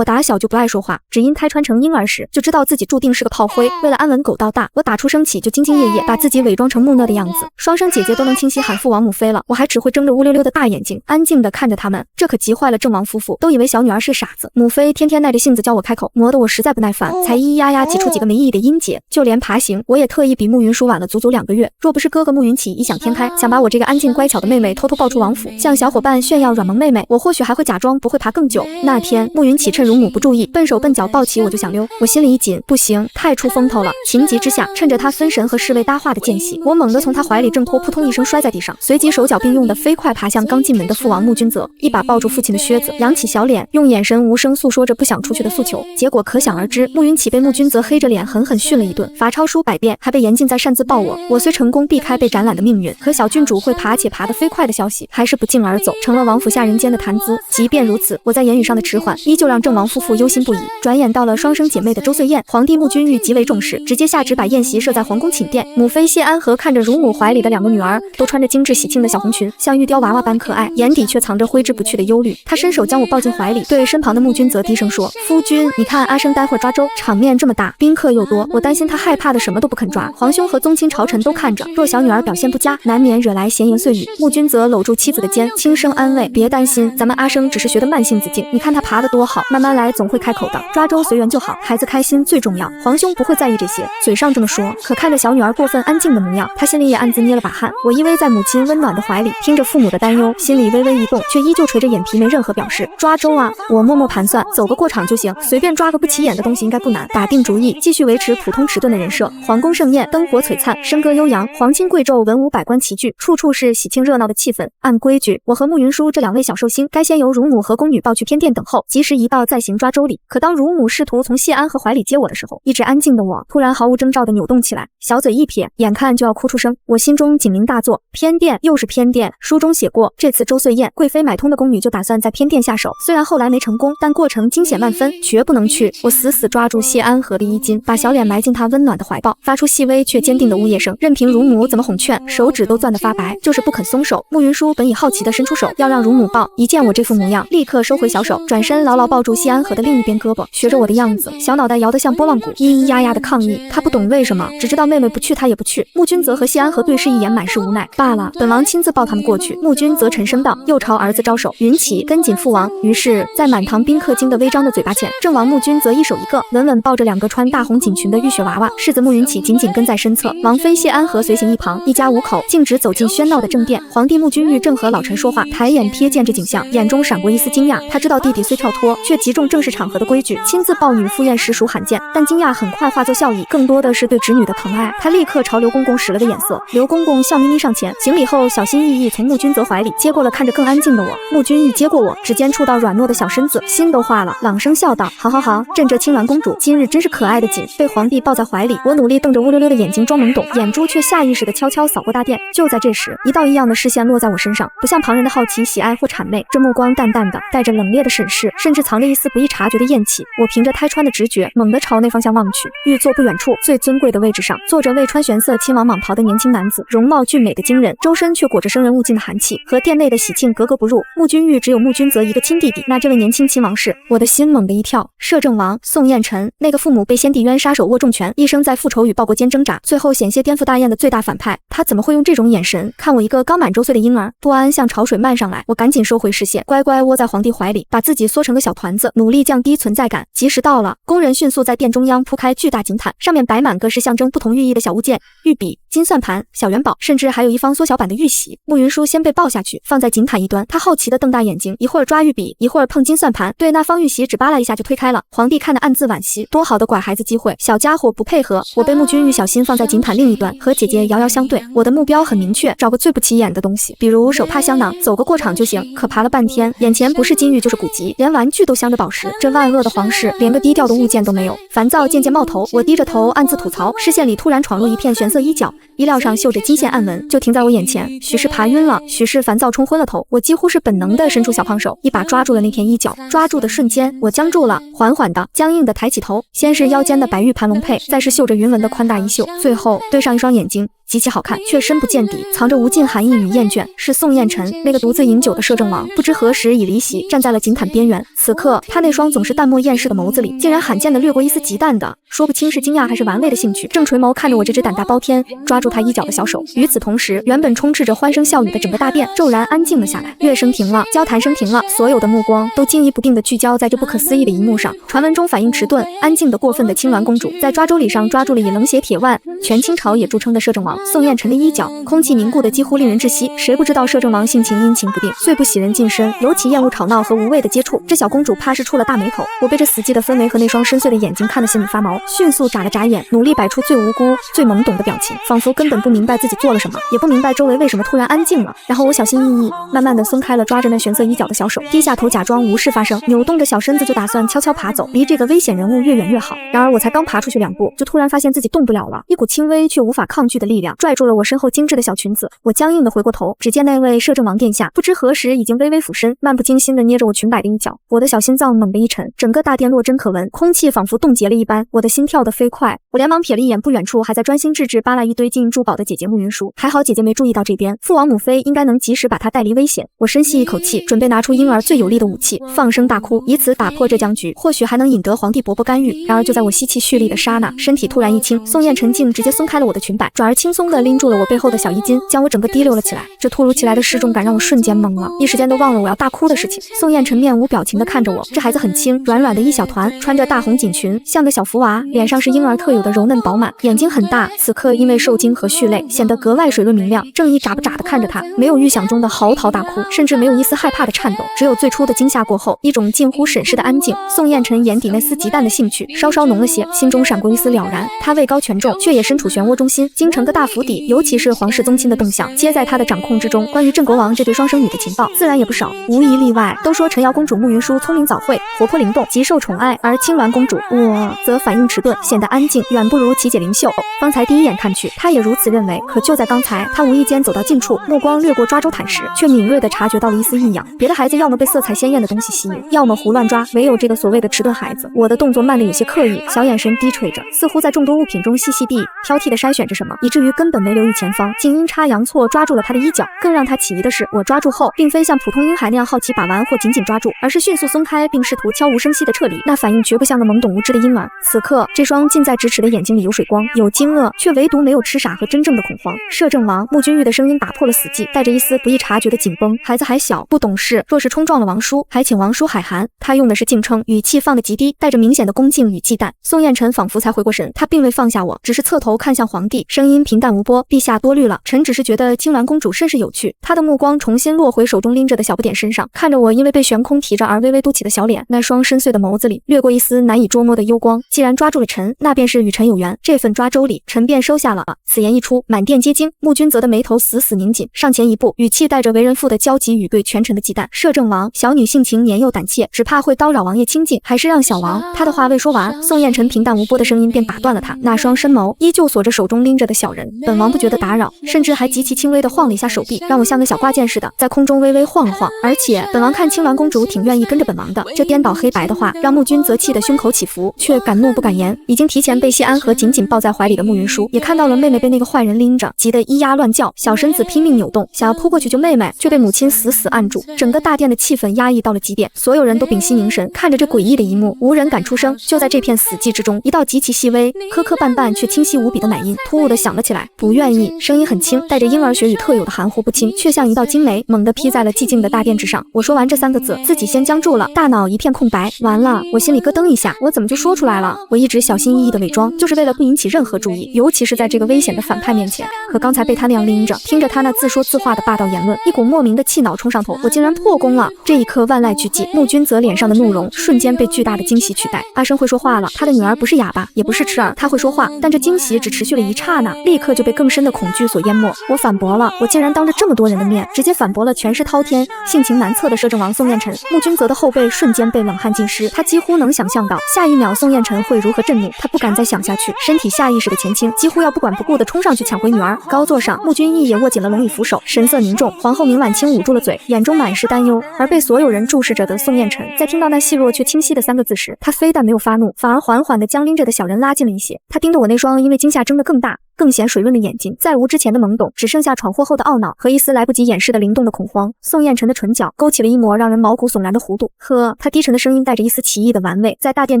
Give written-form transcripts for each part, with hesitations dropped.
我打小就不爱说话，只因胎穿成婴儿时就知道自己注定是个炮灰。为了安稳狗到大，我打出生起就兢兢业业，把自己伪装成木讷的样子。双生姐姐都能清晰喊父王母妃了，我还只会睁着乌溜溜的大眼睛，安静地看着他们。这可急坏了郑王夫妇，都以为小女儿是傻子。母妃天天耐着性子教我开口，磨得我实在不耐烦，才咿咿呀呀挤出几个没意义的音节。就连爬行，我也特意比慕云舒晚了足足2个月。若不是哥哥慕云启异想天开，想把我这个安静乖巧的妹妹偷偷抱出王府，向小伙伴炫耀软萌妹妹，我或许还会假装不会爬更久。那天慕云启趁乳母不注意，笨手笨脚抱起我就想溜，我心里一紧，不行，太出风头了。情急之下，趁着他分神和侍卫搭话的间隙，我猛地从他怀里挣脱，扑通一声摔在地上，随即手脚并用的飞快爬向刚进门的父王慕君泽，一把抱住父亲的靴子，扬起小脸，用眼神无声诉说着不想出去的诉求。结果可想而知，慕云启被慕君泽黑着脸狠狠训了一顿，罚抄书100遍，还被严禁在擅自抱我。我虽成功避开被斩揽的命运，可小郡主会爬且爬得飞快的消息还是不胫而走，成了王府下人间的谈资。即便如此，我在言语上的迟缓依旧让郑王夫妇忧心不已。转眼到了双生姐妹的周岁宴，皇帝慕君玉极为重视，直接下旨把宴席设在皇宫寝殿。母妃谢安和看着乳母怀里的2个女儿，都穿着精致喜庆的小红裙，像玉雕娃娃般可爱，眼底却藏着挥之不去的忧虑。她伸手将我抱进怀里，对身旁的慕君泽低声说：“夫君，你看阿生待会儿抓周，场面这么大，宾客又多，我担心他害怕的什么都不肯抓。皇兄和宗亲朝臣都看着，若小女儿表现不佳，难免惹来闲言碎语。”慕君泽搂住妻子的肩，轻声安慰：“别担心，咱们阿生只是学得慢性子劲，你看他爬得多好，慢慢来，总会开口的。抓周随缘就好，孩子开心最重要。皇兄不会在意这些。”嘴上这么说，可看着小女儿过分安静的模样，他心里也暗自捏了把汗。我依偎在母亲温暖的怀里，听着父母的担忧，心里微微一动，却依旧垂着眼皮，没任何表示。抓周啊，我默默盘算，走个过场就行，随便抓个不起眼的东西应该不难。打定主意，继续维持普通迟钝的人设。皇宫盛宴，灯火璀璨，笙歌悠扬，皇亲贵胄，文武百官齐聚，处处是喜庆热闹的气氛。按规矩，我和慕云舒这2位小寿星该先由乳母和宫女抱去偏殿等候，吉时一到再行抓周礼。可当乳母试图从谢安和怀里接我的时候，一直安静的我突然毫无征兆的扭动起来，小嘴一撇，眼看就要哭出声。我心中警铃大作，偏殿又是偏殿，书中写过，这次周岁宴贵妃买通的宫女就打算在偏殿下手，虽然后来没成功，但过程惊险万分，绝不能去。我死死抓住谢安和的衣襟，把小脸埋进她温暖的怀抱，发出细微却坚定的呜咽声，任凭乳母怎么哄劝，手指都攥得发白，就是不肯松手。慕云舒本已好奇地伸出手要让乳母抱，一见我这副模样，立刻收回小手，转身牢牢抱住谢安和的另一边胳膊，学着我的样子，小脑袋摇得像拨浪鼓，咿咿呀呀的抗议。他不懂为什么，只知道妹妹不去他也不去。慕君泽和谢安和对视一眼，满是无奈。罢了，本王亲自抱他们过去。慕君泽沉声道，又朝儿子招手，云起跟紧父王。于是在满堂宾客惊得微张的嘴巴前，郑王慕君泽一手一个，稳稳抱着2个穿大红锦裙的浴血娃娃，世子慕云起紧紧跟在身侧，王妃谢安和随行一旁，一家5口径直走进喧闹的正殿。皇帝慕君玉正和老臣说话，抬眼瞥见这景象，眼中闪过一丝惊讶。他知道弟弟虽跳脱，却极重正式场合的规矩，亲自抱女赴宴实属罕见，但惊讶很快化作笑意，更多的是对侄女的疼爱。他立刻朝刘公公使了个眼色，刘公公笑眯眯上前行礼后，小心翼翼从慕君泽怀里接过了看着更安静的我。慕君玉接过我，指尖触到软糯的小身子，心都化了，朗声笑道：“好好好，朕这青鸾公主今日真是可爱的紧。”被皇帝抱在怀里，我努力瞪着乌溜溜的眼睛装懵懂，眼珠却下意识地悄悄扫过大殿。就在这时，一道异样的视线落在我身上，不像旁人的好奇、喜爱或谄媚，这目光淡淡的，带着冷冽的审视，甚至藏着一丝不易察觉的厌弃。我凭着胎穿的直觉，猛地朝那方向望去，玉座不远处最尊贵的位置上坐着位穿玄色亲王蟒袍的年轻男子，容貌俊美的惊人，周身却裹着生人勿近的寒气，和殿内的喜庆格格不入。慕君玉只有慕君泽一个亲弟弟，那这位年轻亲王是？我的心猛地一跳，摄政王宋彦辰，那个父母被先帝冤杀手握重拳，一生在复仇与报国间挣扎，最后险些颠覆大燕的最大反派，他怎么会用这种眼神看我一个刚满周岁的婴儿？不安像潮水漫上来，我赶紧收回视线，乖乖窝在皇帝怀里，把自己缩成个小团子，努力降低存在感。及时到了，工人迅速在殿中央铺开巨大锦毯，上面摆满各式象征不同寓意的小物件，玉笔、金算盘、小元宝，甚至还有一方缩小版的玉玺。慕云舒先被抱下去，放在锦毯一端，他好奇地瞪大眼睛，一会儿抓玉笔，一会儿碰金算盘，对那方玉玺只扒拉一下就推开了。皇帝看得暗自惋惜，多好的拐孩子机会，小家伙不配合。我被慕君玉小心放在锦毯另一端，和姐姐遥遥相对。我的目标很明确，找个最不起眼的东西，比如手帕香囊，走个过场就行。可爬了半天，眼前不是金玉就是古籍，连玩具都镶着宝石，这万恶的皇室连个低调的物件都没有。烦躁渐渐冒头，我低着头暗自吐槽，视线里突然闯入一片玄色衣角，衣料上绣着金线暗纹，就停在我眼前。许是爬晕了，许是烦躁冲昏了头，我几乎是本能地伸出小胖手，一把抓住了那片衣角。抓住的瞬间，我僵住了，缓缓的、僵硬的抬起头，先是腰间的白玉盘龙佩，再是绣着云纹的宽大衣袖，最后对上一双眼睛，极其好看，却深不见底，藏着无尽寒意与厌倦。是宋彦辰，那个独自饮酒的摄政王，不知何时已离席，站在了井坎边缘。此刻，他那双总是淡漠厌世的眸子里，竟然罕见的掠过一丝极淡的，说不清是惊讶还是玩味的兴趣，正垂眸看着我这只胆大包天、抓住他衣角的小手。与此同时，原本充斥着欢声笑语的整个大殿骤然安静了下来，乐声停了，交谈声停了，所有的目光都惊疑不定地聚焦在这不可思议的一幕上。传闻中反应迟钝、安静的过分的青鸾公主，在抓周礼上抓住了以冷血铁腕全清朝也著称的摄政王宋彦辰的衣角，空气凝固的几乎令人窒息。谁不知道摄政王性情阴晴不定，最不喜人近身，尤其厌恶吵闹和无谓的接触。这小公主怕是触了大霉头。我被这死寂的氛围和那双深邃的眼睛看得心里发毛，迅速眨了眨眼，努力摆出最无辜、最懵懂的表情，仿佛根本不明白自己做了什么，也不明白周围为什么突然安静了。然后我小心翼翼、慢慢地松开了抓着那玄色衣角的小手，低下头假装无事发生，扭动着小身子就打算悄悄爬走，离这个危险人物越远越好。然而我才刚爬出去2步，就突然发现自己动不了了，一股轻微却无法抗拒的力量拽住了我身后精致的小裙子。我僵硬地回过头，只见那位摄政王殿下不知何时已经微微俯身，漫不经心地捏着我裙摆的一角。我的小心脏猛地一沉，整个大殿落针可闻，空气仿佛冻结了一般，我的心跳得飞快。我连忙瞥了一眼不远处还在专心致志扒拉一堆金银珠宝的姐姐慕云舒，还好姐姐没注意到这边，父王母妃应该能及时把她带离危险。我深吸一口气，准备拿出婴儿最有力的武器，放声大哭，以此打破这僵局，或许还能引得皇帝伯伯干预。然而就在我吸气蓄力的刹那，身体突然一轻，宋彦辰竟直接松开了我的裙摆，转而轻松地拎住了我背后的小衣襟，将我整个提溜了起来。这突如其来的失重感让我瞬间懵了，一时间都忘了我要大哭的事情。宋彦辰面无表情地看着我，这孩子很轻，软软的一小团，穿着大红锦裙，像个小福娃，脸上是婴儿特有的柔嫩饱满，眼睛很大，此刻因为受惊和蓄泪，显得格外水润明亮。正义眨不眨地看着他，没有预想中的嚎啕大哭，甚至没有一丝害怕的颤抖，只有最初的惊吓过后一种近乎审视的安静。宋彦辰眼底那丝极淡的兴趣稍稍浓了些，心中闪过一丝了然。他位高权重，却也身处漩涡中心，京城的大府邸，尤其是皇室宗亲的动向，皆在他的掌控之中。关于镇国王这对双生女的情报，自然也不少，无一例外都说陈瑶公主慕云舒聪明早慧，活泼灵动，极受宠爱，而青鸾公主我则反应迟钝，显得安静，远不如琪姐灵秀。方才第一眼看去，她也如此认为。可就在刚才，她无意间走到近处，目光掠过抓周毯时，却敏锐地察觉到了一丝异样。别的孩子要么被色彩鲜艳的东西吸引，要么胡乱抓，唯有这个所谓的迟钝孩子，我的动作慢得有些刻意，小眼神低垂着，似乎在众多物品中细细地挑剔地筛选着什么，以至于根本没留意前方，竟阴差阳错抓住了他的衣角。更让他起疑的是，我抓住后，并非像普通婴孩那样好奇把玩或紧紧抓住，而是迅速松开，并试图悄无声息地撤离，那反应绝不像个懵懂无知的婴儿。此刻，这双近在咫尺的眼睛里有水光，有惊愕，却唯独没有痴傻和真正的恐慌。摄政王慕君玉的声音打破了死寂，带着一丝不易察觉的紧绷。孩子还小，不懂事，若是冲撞了王叔，还请王叔海涵。他用的是敬称，语气放得极低，带着明显的恭敬与忌惮。宋彦辰仿佛才回过神，他并未放下我，只是侧头看向皇帝，声音平淡无波：“陛下多虑了，臣只是觉得青鸾公主甚是有趣。”他的目光重新落回手中拎着的小不点身上，看着我因为被悬空提着而微微嘟起的小脸，那双深邃的眸子里掠过一丝难以捉摸的幽光。既然抓住了臣，那便是与臣有缘，这份抓周礼，臣便收下了。此言一出，满殿皆惊。穆君泽的眉头死死拧紧，上前一步，语气带着为人父的焦急与对权臣的忌惮：“摄政王，小女性情年幼胆怯，只怕会叨扰王爷清静，还是让小王……”他的话未说完，宋彦辰平淡无波的声音便打断了他，那双深眸依旧锁着手中拎着的小人。本王不觉得打扰，甚至还极其轻微的晃了一下手臂，让我像个小挂件似的在空中微微晃了晃。而且本王看青鸾公主挺愿意跟着本王的。这颠倒黑白的话让穆君泽气得胸口起伏，却敢怒不敢言。已经提前被谢安和紧紧抱在怀里的慕云舒，也看到了妹妹被那个坏人拎着，急得咿呀乱叫，小身子拼命扭动，想要扑过去救妹妹，却被母亲死死按住。整个大殿的气氛压抑到了极点，所有人都屏息凝神，看着这诡异的一幕，无人敢出声。就在这片死寂之中，一道极其细微、磕磕绊绊却清晰无比的奶音突兀地响了起来。不愿意，声音很轻，带着婴儿学语特有的含糊不清，却像一道惊雷猛地劈在了寂静的大殿之上。我说完这3个字，自己先僵住了，大脑一片空白。完了，我心里咯噔一下，我怎么就说出来了？我一直小心翼翼的伪装，就是为了不引起任何注意，尤其是在这个危险的反派面前。可刚才被他那样拎着，听着他那自说自话的霸道言论，一股莫名的气恼冲上头，我竟然破功了。这一刻万籁俱寂，穆君泽脸上的怒容瞬间被巨大的惊喜取代。阿生会说话了，他的女儿不是哑巴，也不是痴儿，他会说话。但这惊喜只持续了一刹那，立刻就被更深的恐惧所淹没。我反驳了，我竟然当着这么多人的面，直接反驳了权势滔天、性情难测的摄政王宋彦辰。穆君泽的后背瞬间被冷汗浸湿，他几乎能想象到下一秒宋彦辰会如何震怒。他不敢再想下去，身体下意识的前倾，几乎要不管不顾的冲上去抢回女儿。高座上，穆君义也握紧了龙椅扶手，神色凝重。皇后明婉清捂住了嘴，眼中满是担忧。而被所有人注视着的宋彦辰，在听到那细弱却清晰的3个字时，他非但没有发怒，反而缓缓地将拎着的小人拉近了一些。他盯着我那双因为惊惊吓睁得更大，更显水润的眼睛，再无之前的懵懂，只剩下闯祸后的懊恼和一丝来不及掩饰的灵动的恐慌。宋彦辰的唇角勾起了一抹让人毛骨悚然的弧度。呵，他低沉的声音带着一丝奇异的玩味，在大殿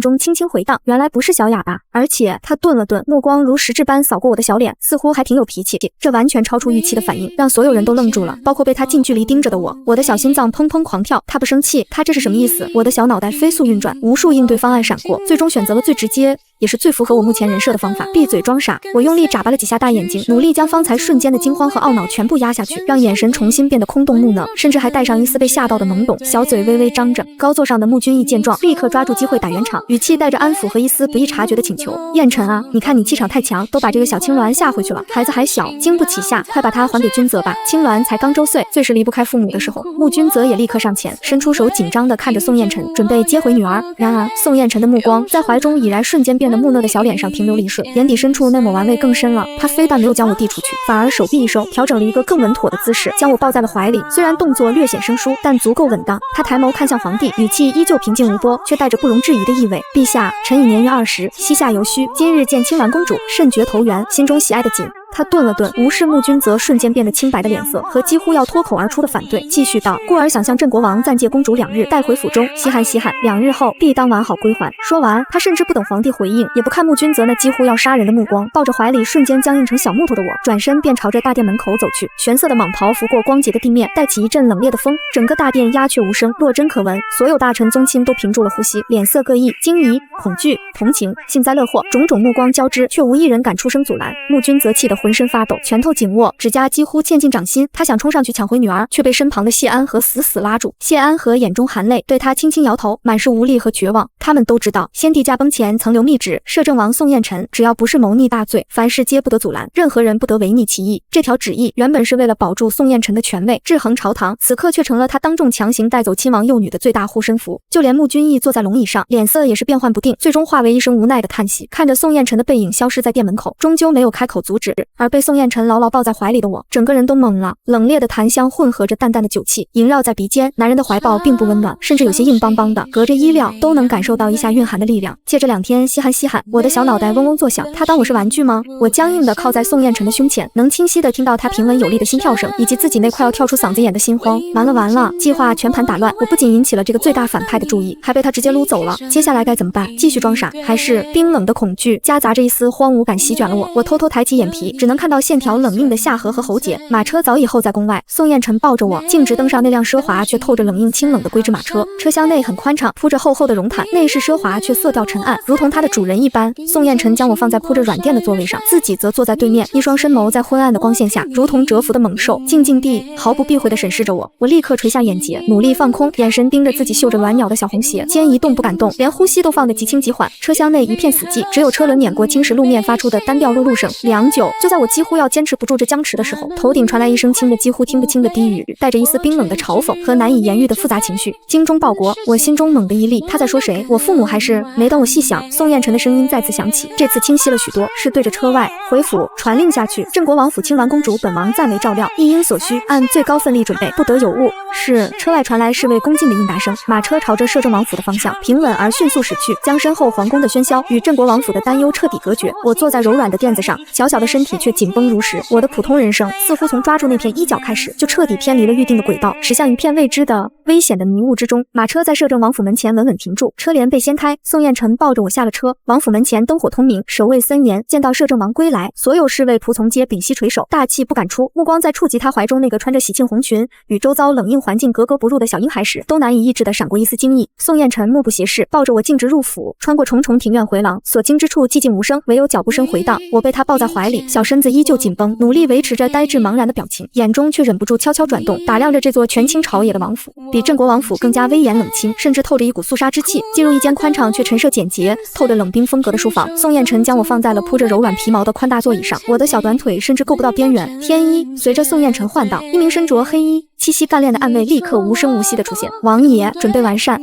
中轻轻回荡。原来不是小哑巴，而且他顿了顿，目光如实质般扫过我的小脸，似乎还挺有脾气。这完全超出预期的反应，让所有人都愣住了，包括被他近距离盯着的我。我的小心脏砰砰狂跳。他不生气，他这是什么意思？我的小脑袋飞速运转，无数应对方案闪过，最终选择了最直接也是最符合我目前人设的方法，闭嘴装傻。我用力眨巴了几下大眼睛，努力将方才瞬间的惊慌和懊恼全部压下去，让眼神重新变得空洞木讷，甚至还带上一丝被吓到的懵懂，小嘴微微张着。高座上的穆君义见状，立刻抓住机会打圆场，语气带着安抚和一丝不易察觉的请求：彦辰啊，你看你气场太强，都把这个小青鸾吓回去了，孩子还小，经不起吓，快把他还给君泽吧。青鸾才刚周岁，最是离不开父母的时候。穆君泽也立刻上前，伸出手紧张地看着宋彦辰，准备接回女儿。然而宋彦辰的目光在怀中已然瞬间变得木讷的小脸上停留了一瞬，眼底深处那抹玩味更深了。他非但没有将我递出去，反而手臂一收，调整了一个更稳妥的姿势，将我抱在了怀里。虽然动作略显生疏，但足够稳当。他抬眸看向皇帝，语气依旧平静无波，却带着不容置疑的意味：陛下，臣已年逾20，膝下犹虚，今日见青鸾公主，甚觉投缘，心中喜爱的紧。他顿了顿，无视穆君泽瞬间变得清白的脸色和几乎要脱口而出的反对，继续道：故而想向镇国王暂借公主2日，带回府中。稀罕稀罕，2日后必当完好归还。说完，他甚至不等皇帝回应，也不看穆君泽那几乎要杀人的目光，抱着怀里瞬间僵硬成小木头的我，转身便朝着大殿门口走去。玄色的蟒袍拂过光洁的地面，带起一阵冷冽的风，整个大殿鸦雀无声，落针可闻。所有大臣宗亲都屏住了呼吸，脸色各异，惊疑、恐惧、同情、幸灾乐祸，种种目光交织，却无一人敢出声阻拦。穆君泽气得浑身发抖，拳头紧握，指甲几乎嵌进掌心。他想冲上去抢回女儿，却被身旁的谢安和死死拉住。谢安和眼中含泪，对他轻轻摇头，满是无力和绝望。他们都知道，先帝驾崩前曾留密旨，摄政王宋彦辰只要不是谋逆大罪，凡事皆不得阻拦，任何人不得违逆其意。这条旨意原本是为了保住宋彦辰的权位，制衡朝堂，此刻却成了他当众强行带走亲王幼女的最大护身符。就连穆君义坐在龙椅上，脸色也是变幻不定，最终化为一声无奈的叹息，看着宋彦辰的背影消失在殿门口，终究没有开口阻止。而被宋彦辰牢牢抱在怀里的我，整个人都懵了。冷冽的檀香混合着淡淡的酒气，萦绕在鼻尖。男人的怀抱并不温暖，甚至有些硬邦邦的，隔着衣料都能感受到一下蕴含的力量。借着2天稀罕稀罕，我的小脑袋嗡嗡作响。他当我是玩具吗？我僵硬地靠在宋彦辰的胸前，能清晰地听到他平稳有力的心跳声，以及自己那快要跳出嗓子眼的心慌。完了完了，计划全盘打乱。我不仅引起了这个最大反派的注意，还被他直接撸走了。接下来该怎么办？继续装傻，还是冰冷的恐惧夹杂着一丝荒芜感席卷了我？我偷偷抬起眼皮，只能看到线条冷硬的下颌和喉结。马车早已候在宫外，宋彦辰抱着我，径直登上那辆奢华却透着冷硬清冷的龟之马车。车厢内很宽敞，铺着厚厚的绒毯，内饰奢华却色调沉暗，如同它的主人一般。宋彦辰将我放在铺着软垫的座位上，自己则坐在对面，一双深眸在昏暗的光线下，如同蛰伏的猛兽，静静地毫不避讳地审视着我。我立刻垂下眼睫，努力放空，眼神盯着自己绣着鸾鸟的小红鞋，肩一动不敢动，连呼吸都放得极轻极缓。车厢内一片死寂，只有车轮碾过青石路面发出的单调噜噜声。良久，就在我几乎要坚持不住这僵持的时候，头顶传来一声轻的几乎听不清的低语，带着一丝冰冷的嘲讽和难以言喻的复杂情绪。精忠报国，我心中猛地一厉，他在说谁？我父母还是？没等我细想，宋彦辰的声音再次响起，这次清晰了许多，是对着车外。回府传令下去，镇国王府青鸾公主本王暂为照料，一应所需，按最高分力准备，不得有误。是。车外传来侍卫恭敬的应答声，马车朝着摄政王府的方向平稳而迅速驶去，将身后皇宫的喧嚣与镇国王府的担忧彻底隔绝。我坐在柔软的垫子上，小小的身体却紧绷如石。我的普通人生似乎从抓住那片衣角开始，就彻底偏离了预定的轨道，驶向一片未知的危险的迷雾之中。马车在摄政王府门前稳稳停住，车帘被掀开，宋彦辰抱着我下了车。王府门前灯火通明，守卫森严。见到摄政王归来，所有侍卫仆从皆屏息垂首，大气不敢出，目光在触及他怀中那个穿着喜庆红裙与周遭冷硬环境格格不入的小婴孩时，都难以抑制地闪过一丝惊异。宋彦辰目不斜视，抱着我径直入府，穿过重重庭院回廊，所经之处寂静无声，唯有脚步声回荡。我被他抱在怀里，小身子依旧紧绷，努力维持着呆滞茫然的表情，眼中却忍不住悄悄转动，打量着这座权倾朝野的王府，比镇国王府更加威严冷清，甚至透着一股肃杀之气。进入一间宽敞却陈设简洁、透着冷冰风格的书房，宋彦辰将我放在了铺着柔软皮毛的宽大座椅上，我的小短腿甚至够不到边缘。天衣随着宋彦辰换挡，一名身着黑衣七夕干练的暗卫立刻无声无息的出现。王爷准备完善，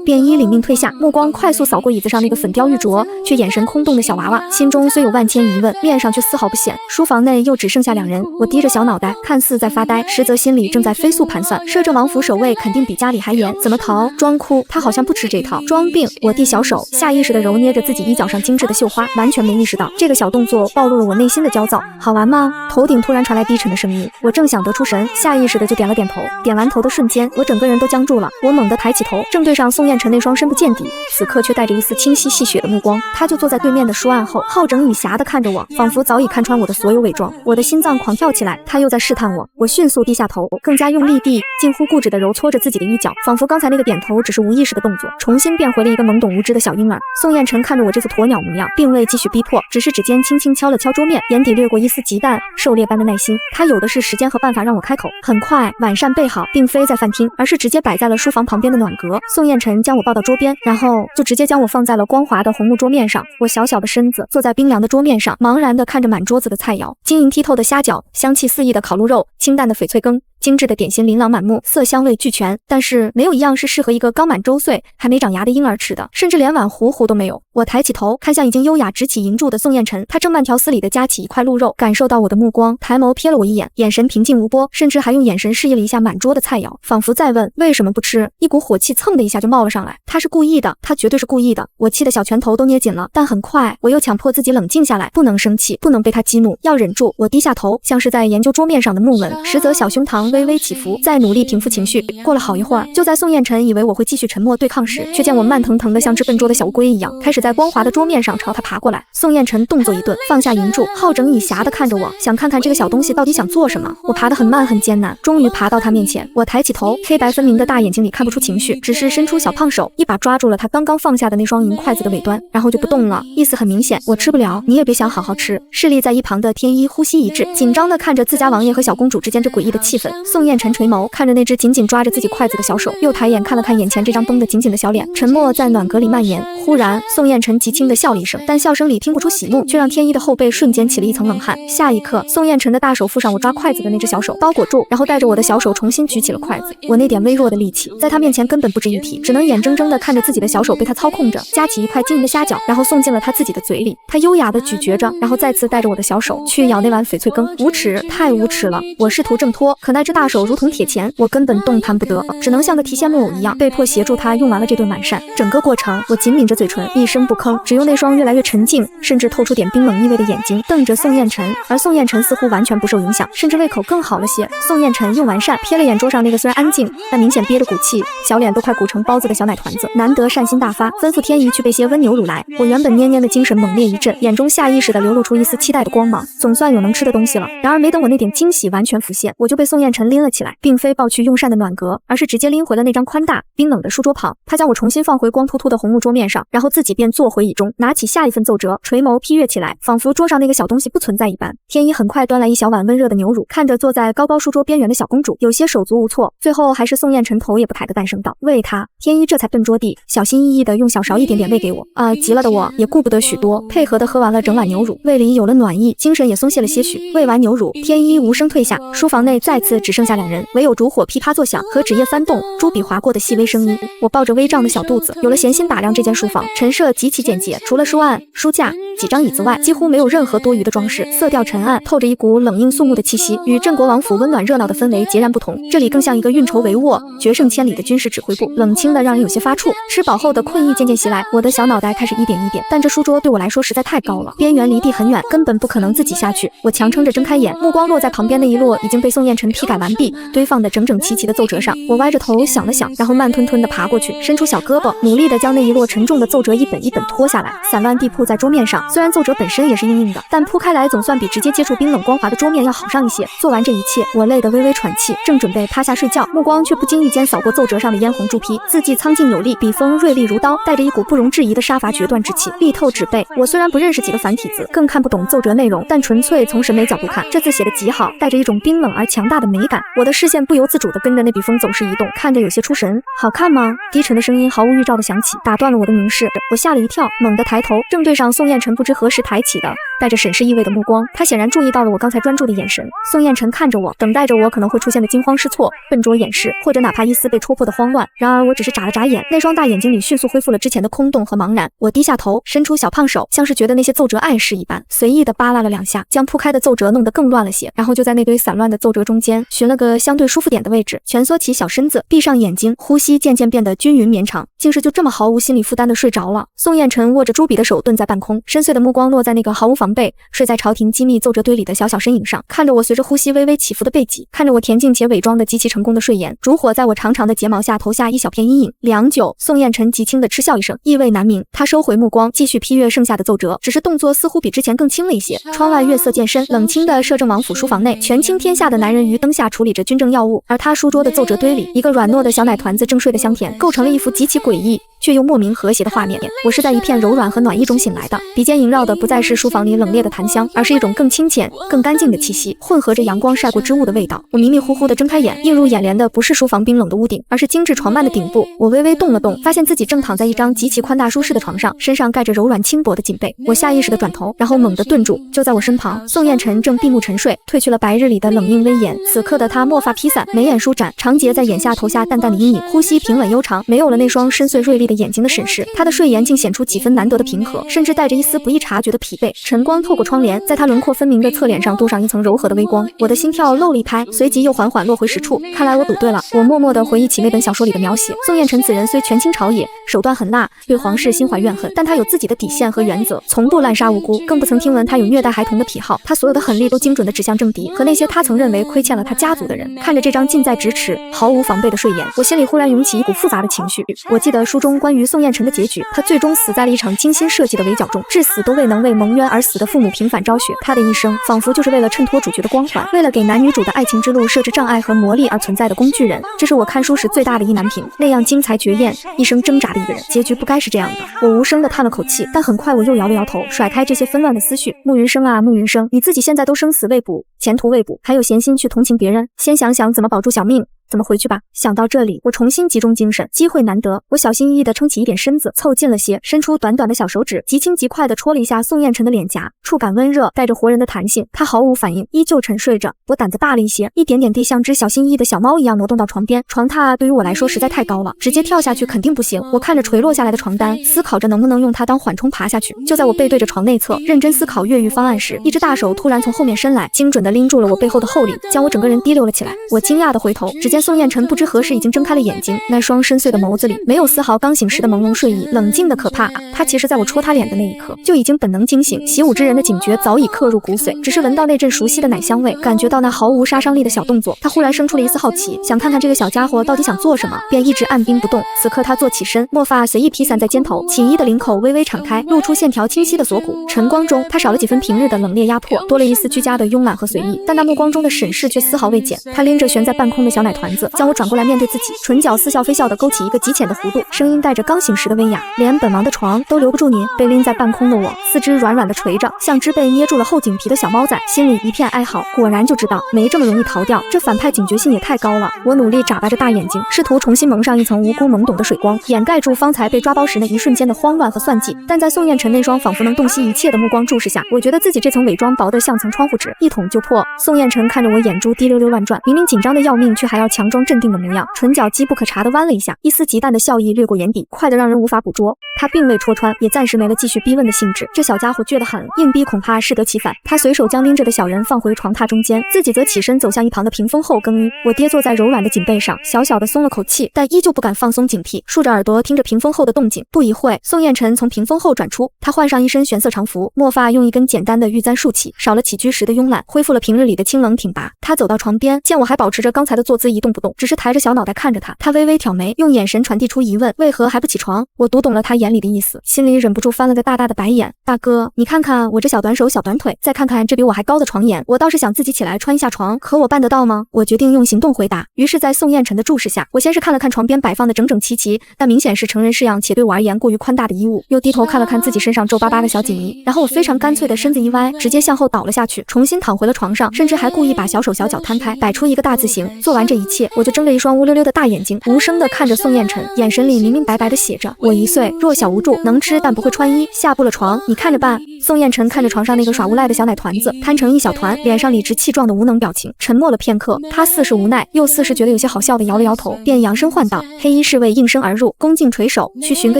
便衣领命退下，目光快速扫过椅子上那个粉雕玉琢却眼神空洞的小娃娃，心中虽有万千疑问，面上却丝毫不显。书房内又只剩下2人，我低着小脑袋，看似在发呆，实则心里正在飞速盘算，摄政王府守卫肯定比家里还严，怎么逃？装哭，他好像不吃这套。装病，我递小手，下意识地揉捏着自己衣角上精致的绣花，完全没意识到这个小动作暴露了我内心的焦躁。好玩吗？头顶突然传来低沉的声音，我正想得出神，下意识的就点了点头。点完头的瞬间，我整个人都僵住了。我猛地抬起头，正对上宋彦辰那双深不见底，此刻却带着一丝清晰戏谑的目光。他就坐在对面的书案后，好整以暇地看着我，仿佛早已看穿我的所有伪装。我的心脏狂跳起来，他又在试探我。我迅速低下头，更加用力地，近乎固执地揉搓着自己的衣角，仿佛刚才那个点头只是无意识的动作，重新变回了一个懵懂无知的小婴儿。宋彦辰看着我这副鸵鸟模样，并未继续逼迫，只是指尖轻轻敲了敲桌面，眼底掠过一丝极淡狩猎般的耐心。他有的是时间和办法让我开口。很快，晚膳备好，并非在饭厅，而是直接摆在了书房旁边的暖阁。宋彦辰将我抱到桌边，然后就直接将我放在了光滑的红木桌面上。我小小的身子坐在冰凉的桌面上，茫然地看着满桌子的菜肴，晶莹剔透的虾饺，香气四溢的烤鹿肉，清淡的翡翠羹，精致的点心琳琅满目，色香味俱全，但是没有一样是适合一个刚满周岁还没长牙的婴儿吃的，甚至连碗糊糊都没有。我抬起头看向已经优雅直起银柱的宋彦辰，他正慢条斯理地夹起一块鹿肉，感受到我的目光，抬眸瞥了我一眼，眼神平静无波，甚至还用眼神示意了一下满桌的菜肴，仿佛在问为什么不吃。一股火气蹭的一下就冒了上来，他是故意的，他绝对是故意的。我气得小拳头都捏紧了，但很快我又强迫自己冷静下来，不能生气，不能被他激怒，要忍住。我低下头，像是在研究桌面上的木纹，实则小胸膛微微起伏，在努力平复情绪。过了好一会儿，就在宋彦辰以为我会继续沉默对抗时，却见我慢腾腾的像只笨拙的小乌龟一样，开始在光滑的桌面上朝他爬过来。宋彦辰动作一顿，放下银柱，好整以暇地看着我，想看看这个小东西到底想做什么。我爬得很慢很艰难，终于爬到他面前。我抬起头，黑白分明的大眼睛里看不出情绪，只是伸出小胖手，一把抓住了他刚刚放下的那双银筷子的尾端，然后就不动了。意思很明显，我吃不了，你也别想好好吃。势力在一旁的天一呼吸一滞，紧张地看着自家王爷和小公主之间这诡异的气氛。宋彦辰垂眸看着那只紧紧抓着自己筷子的小手，又抬眼看了看眼前这张绷得紧紧的小脸，沉默在暖阁里蔓延。忽然，宋彦辰极轻地笑了一声，但笑声里听不出喜怒，却让天一的后背瞬间起了一层冷汗。下一刻，宋彦辰的大手附上我抓筷子的那只小手，包裹住，然后带着我的小手重新举起了筷子。我那点微弱的力气，在他面前根本不值一提，只能眼睁睁地看着自己的小手被他操控着，夹起一块晶莹的虾饺，然后送进了他自己的嘴里。他优雅地咀嚼着，然后再次带着我的小手去咬那碗翡翠羹。无耻，太无耻了！我试图挣脱，可那只大手如同铁钳，我根本动弹不得，只能像个提线木偶一样，被迫协助他用完了这顿晚膳。整个过程，我紧抿着嘴唇，一声不吭，只用那双越来越沉静，甚至透出点冰冷意味的眼睛瞪着宋彦辰，而宋彦辰似乎完全不受影响，甚至胃口更好了些。宋彦辰用完膳，瞥了眼桌上那个虽然安静，但明显憋着股气，小脸都快鼓成包子的小奶团子，难得善心大发，吩咐天一去备些温牛乳来。我原本蔫蔫的精神猛烈一震，眼中下意识地流露出一丝期待的光芒，总算有能吃的东西了。然而没等我那点惊喜完全浮现，我就被宋彦辰拎了起来，并非抱去用膳的暖阁，而是直接拎回了那张宽大冰冷的书桌旁。他将我重新放回光秃秃的红木桌面上，然后自己便坐回椅中，拿起下一份奏折，垂眸批阅起来，仿佛桌上那个小东西不存在一般。天一很快端来一小碗温热的牛乳，看着坐在高高书桌边缘的小公主，有些手足无措，最后还是宋彦辰头也不抬的诞生道：“喂他。”天一这才笨拙地小心翼翼地用小勺一点点喂给我。急了的我也顾不得许多，配合地喝完了整碗牛乳，胃里有了暖意，精神也松懈了些许。喂完牛乳，天一无声退下，书房内再次只剩下2人，唯有烛火噼啪作响和纸页翻动、朱笔划过的细微声音。我抱着微胀的小肚子，有了闲心打量这间书房，陈设极其简洁，除了书案、书架、几张椅子外，几乎没有任何多余的装饰，色调沉暗，透着一股冷硬肃穆的气息，与镇国王府温暖热闹的氛围截然不同。这里更像一个运筹帷幄、决胜千里的军事指挥部，冷清的让人有些发怵。吃饱后的困意渐渐袭来，我的小脑袋开始一点一点，但这书桌对我来说实在太高了，边缘离地很远，根本不可能自己下去。我强撑着睁开眼，目光落在旁边那一摞已经被宋彦辰批改完毕、堆放的整整齐齐的奏折上。我歪着头想了想，然后慢吞吞地爬过去，伸出小胳膊，努力地将那一摞沉重的奏折一本一本脱下来，散乱地铺在桌面上。虽然奏折本身也是硬硬的，但铺开来总算比直接接触冰冷光滑的桌面要好上一些。做完这一切，我累得微微喘气，正准备趴下睡觉，目光却不经意间扫过奏折上的嫣红朱批，字迹苍劲有力，笔锋锐利如刀，带着一股不容置疑的杀伐决断之气，力透纸背。我虽然不认识几个繁体字，更看不懂奏折内容，但纯粹从审美角度看，这字写得极好，带着一种冰冷而强大的美感。感，我的视线不由自主地跟着那笔风走势移动，看着有些出神。好看吗？低沉的声音毫无预兆地响起，打断了我的凝视。我吓了一跳，猛地抬头，正对上宋彦辰不知何时抬起的带着审视意味的目光。他显然注意到了我刚才专注的眼神。宋彦辰看着我，等待着我可能会出现的惊慌失措、笨拙掩饰，或者哪怕一丝被戳破的慌乱。然而我只是眨了眨眼，那双大眼睛里迅速恢复了之前的空洞和茫然。我低下头，伸出小胖手，像是觉得那些奏折碍事一般，随意地扒拉了2下，将铺开的奏折弄得更乱了些。然后就在那堆散乱的奏折中间寻了个相对舒服点的位置，蜷缩起小身子，闭上眼睛，呼吸渐渐变得均匀绵长，竟是就这么毫无心理负担地睡着了。宋彦辰握着朱笔的手顿在半空，深邃的目光落在那个毫无防备睡在朝廷机密奏折堆里的小身影上，看着我随着呼吸微微起伏的背脊，看着我恬静且伪装的极其成功的睡颜，烛火在我长长的睫毛下投下一小片阴影。良久，宋彦辰极轻地嗤笑一声，意味难明。他收回目光，继续批阅剩下的奏折，只是动作似乎比之前更轻了一些。窗外月色渐深，冷清的摄政王府书房内，权倾天下的男人于灯下处理着军政要务，而他书桌的奏折堆里，一个软糯的小奶团子正睡得香甜，构成了一幅极其诡异却又莫名和谐的画面。我是在一片柔软和暖意中醒来的，鼻尖萦绕的不再是书房里冷冽的檀香，而是一种更清浅、更干净的气息，混合着阳光晒过之物的味道。我迷迷糊糊地睁开眼，映入眼帘的不是书房冰冷的屋顶，而是精致床幔的顶部。我微微动了动，发现自己正躺在一张极其宽大舒适的床上，身上盖着柔软轻薄的锦被。我下意识地转头，然后猛地顿住。就在我身旁，宋彦辰正闭目沉睡，褪去了白日里的冷硬威严。此刻的他墨发披散，眉眼舒展，长睫在眼下投下淡淡的阴影，呼吸平稳悠长，没有了那双深邃锐利的眼睛的审视。他的睡颜竟显出几分难得的平和，甚至带着一丝不易察觉的疲惫。晨光透过窗帘，在他轮廓分明的侧脸上镀上一层柔和的微光。我的心跳漏了一拍，随即又缓缓落回实处。看来我赌对了。我默默地回忆起那本小说里的描写，宋彦辰此人虽权倾朝野，手段狠辣，对皇室心怀怨恨，但他有自己的底线和原则，从不滥杀无辜，更不曾听闻他有虐待孩童的癖好。他所有的狠力都精准地指向政敌和那些他曾认为亏欠了他家族的人。看着这张近在咫尺、毫无防备的睡颜，我心里忽然涌起一股复杂的情绪。我记得书中关于宋彦辰的结局，他最终死在了一场精心设计的围剿中，至死都未能为蒙冤而死的父母平反昭雪。他的一生仿佛就是为了衬托主角的光环，为了给男女主的爱情之路设置障碍和魔力而存在的工具人。这是我看书时最大的意难平。那样精彩绝艳、一生挣扎的一个人，结局不该是这样的。我无声地叹了口气，但很快我又摇了摇头，甩开这些纷乱的思绪。慕云生啊，慕云生，你自己现在都生死未卜，前途未卜，还有闲心去同情别人？先想想怎么保住小命。怎么回去吧。想到这里，我重新集中精神，机会难得，我小心翼翼地撑起一点身子，凑近了些，伸出短短的小手指，极轻极快地戳了一下宋彦辰的脸颊，触感温热，带着活人的弹性。他毫无反应，依旧沉睡着。我胆子大了一些，一点点地像只小心翼翼的小猫一样挪动到床边。床榻对于我来说实在太高了，直接跳下去肯定不行。我看着垂落下来的床单，思考着能不能用它当缓冲爬下去。就在我背对着床内侧，认真思考越狱方案时，一只大手突然从后面伸来，精准地拎住了我背后的后领，将我整个人提溜了起来。我惊讶地回头，只见宋彦辰不知何时已经睁开了眼睛，那双深邃的眸子里没有丝毫刚醒时的朦胧睡意，冷静的可怕。他其实在我戳他脸的那一刻就已经本能惊醒，习武之人的警觉早已刻入骨髓，只是闻到那阵熟悉的奶香味，感觉到那毫无杀伤力的小动作，他忽然生出了一丝好奇，想看看这个小家伙到底想做什么，便一直按兵不动。此刻他坐起身，墨发随意披散在肩头，锦衣的领口微微敞开，露出线条清晰的锁骨。晨光中他少了几分平日的冷冽压迫，多了一丝居家的慵懒和随意，但那目光中的审视却丝毫未减。他拎着悬在半空的小奶团子，将我转过来面对自己，唇角似笑非笑的勾起一个极浅的弧度，声音带着刚醒时的威亚，连本王的床都留不住您。被拎在半空的我，四肢软软的垂着，像只被捏住了后颈皮的小猫仔，心里一片哀嚎。果然就知道没这么容易逃掉，这反派警觉性也太高了。我努力眨巴着大眼睛，试图重新蒙上一层无辜懵懂的水光，掩盖住方才被抓包时那一瞬间的慌乱和算计。但在宋彦辰那双仿佛能洞悉一切的目光注视下，我觉得自己这层伪装薄得像层窗户纸，一捅就破。宋彦辰看着我眼珠滴溜溜乱转，明明紧张的要命，却还要强装镇定的模样，唇角机不可察地弯了一下，一丝极淡的笑意掠过眼底，快得让人无法捕捉。他并未戳穿，也暂时没了继续逼问的兴致。这小家伙倔得很，硬逼恐怕适得其反。他随手将拎着的小人放回床榻中间，自己则起身走向一旁的屏风后更衣。我跌坐在柔软的锦被上，小小的松了口气，但依旧不敢放松警惕，竖着耳朵听着屏风后的动静。不一会，宋彦辰从屏风后转出，他换上一身玄色长服，墨发用一根简单的玉簪束起，少了起居时的慵懒，恢复了平日里的清冷挺拔。他走到床边，见我还保持着刚才的坐姿一动不动，只是抬着小脑袋看着他，他微微挑眉，用眼神传递出疑问，为何还不起床？我读懂了他眼里的意思。心里忍不住翻了个大大的白眼。大哥，你看看我这小短手小短腿，再看看这比我还高的床沿，我倒是想自己起来穿一下床，可我办得到吗？我决定用行动回答。于是在宋彦辰的注视下，我先是看了看床边摆放的整整齐齐但明显是成人式样且对我而言过于宽大的衣物，又低头看了看自己身上皱巴巴的小锦衣，然后我非常干脆的身子一歪，直接向后倒了下去，重新躺回了床上，甚至还故意把小手小脚摊开，摆出一个大字形。做完这一切，我就睁着一双乌溜溜的大眼睛，无声的看着宋彦辰，眼神里明明白白的写着：我1岁，弱小无助，能吃但不会穿衣，下不了床，你看着办。宋彦辰看着床上那个耍无赖的小奶团子，摊成一小团，脸上理直气壮的无能表情，沉默了片刻，他似是无奈，又似是觉得有些好笑的摇了摇头，便扬声唤道：黑衣侍卫应声而入，恭敬垂首，去寻个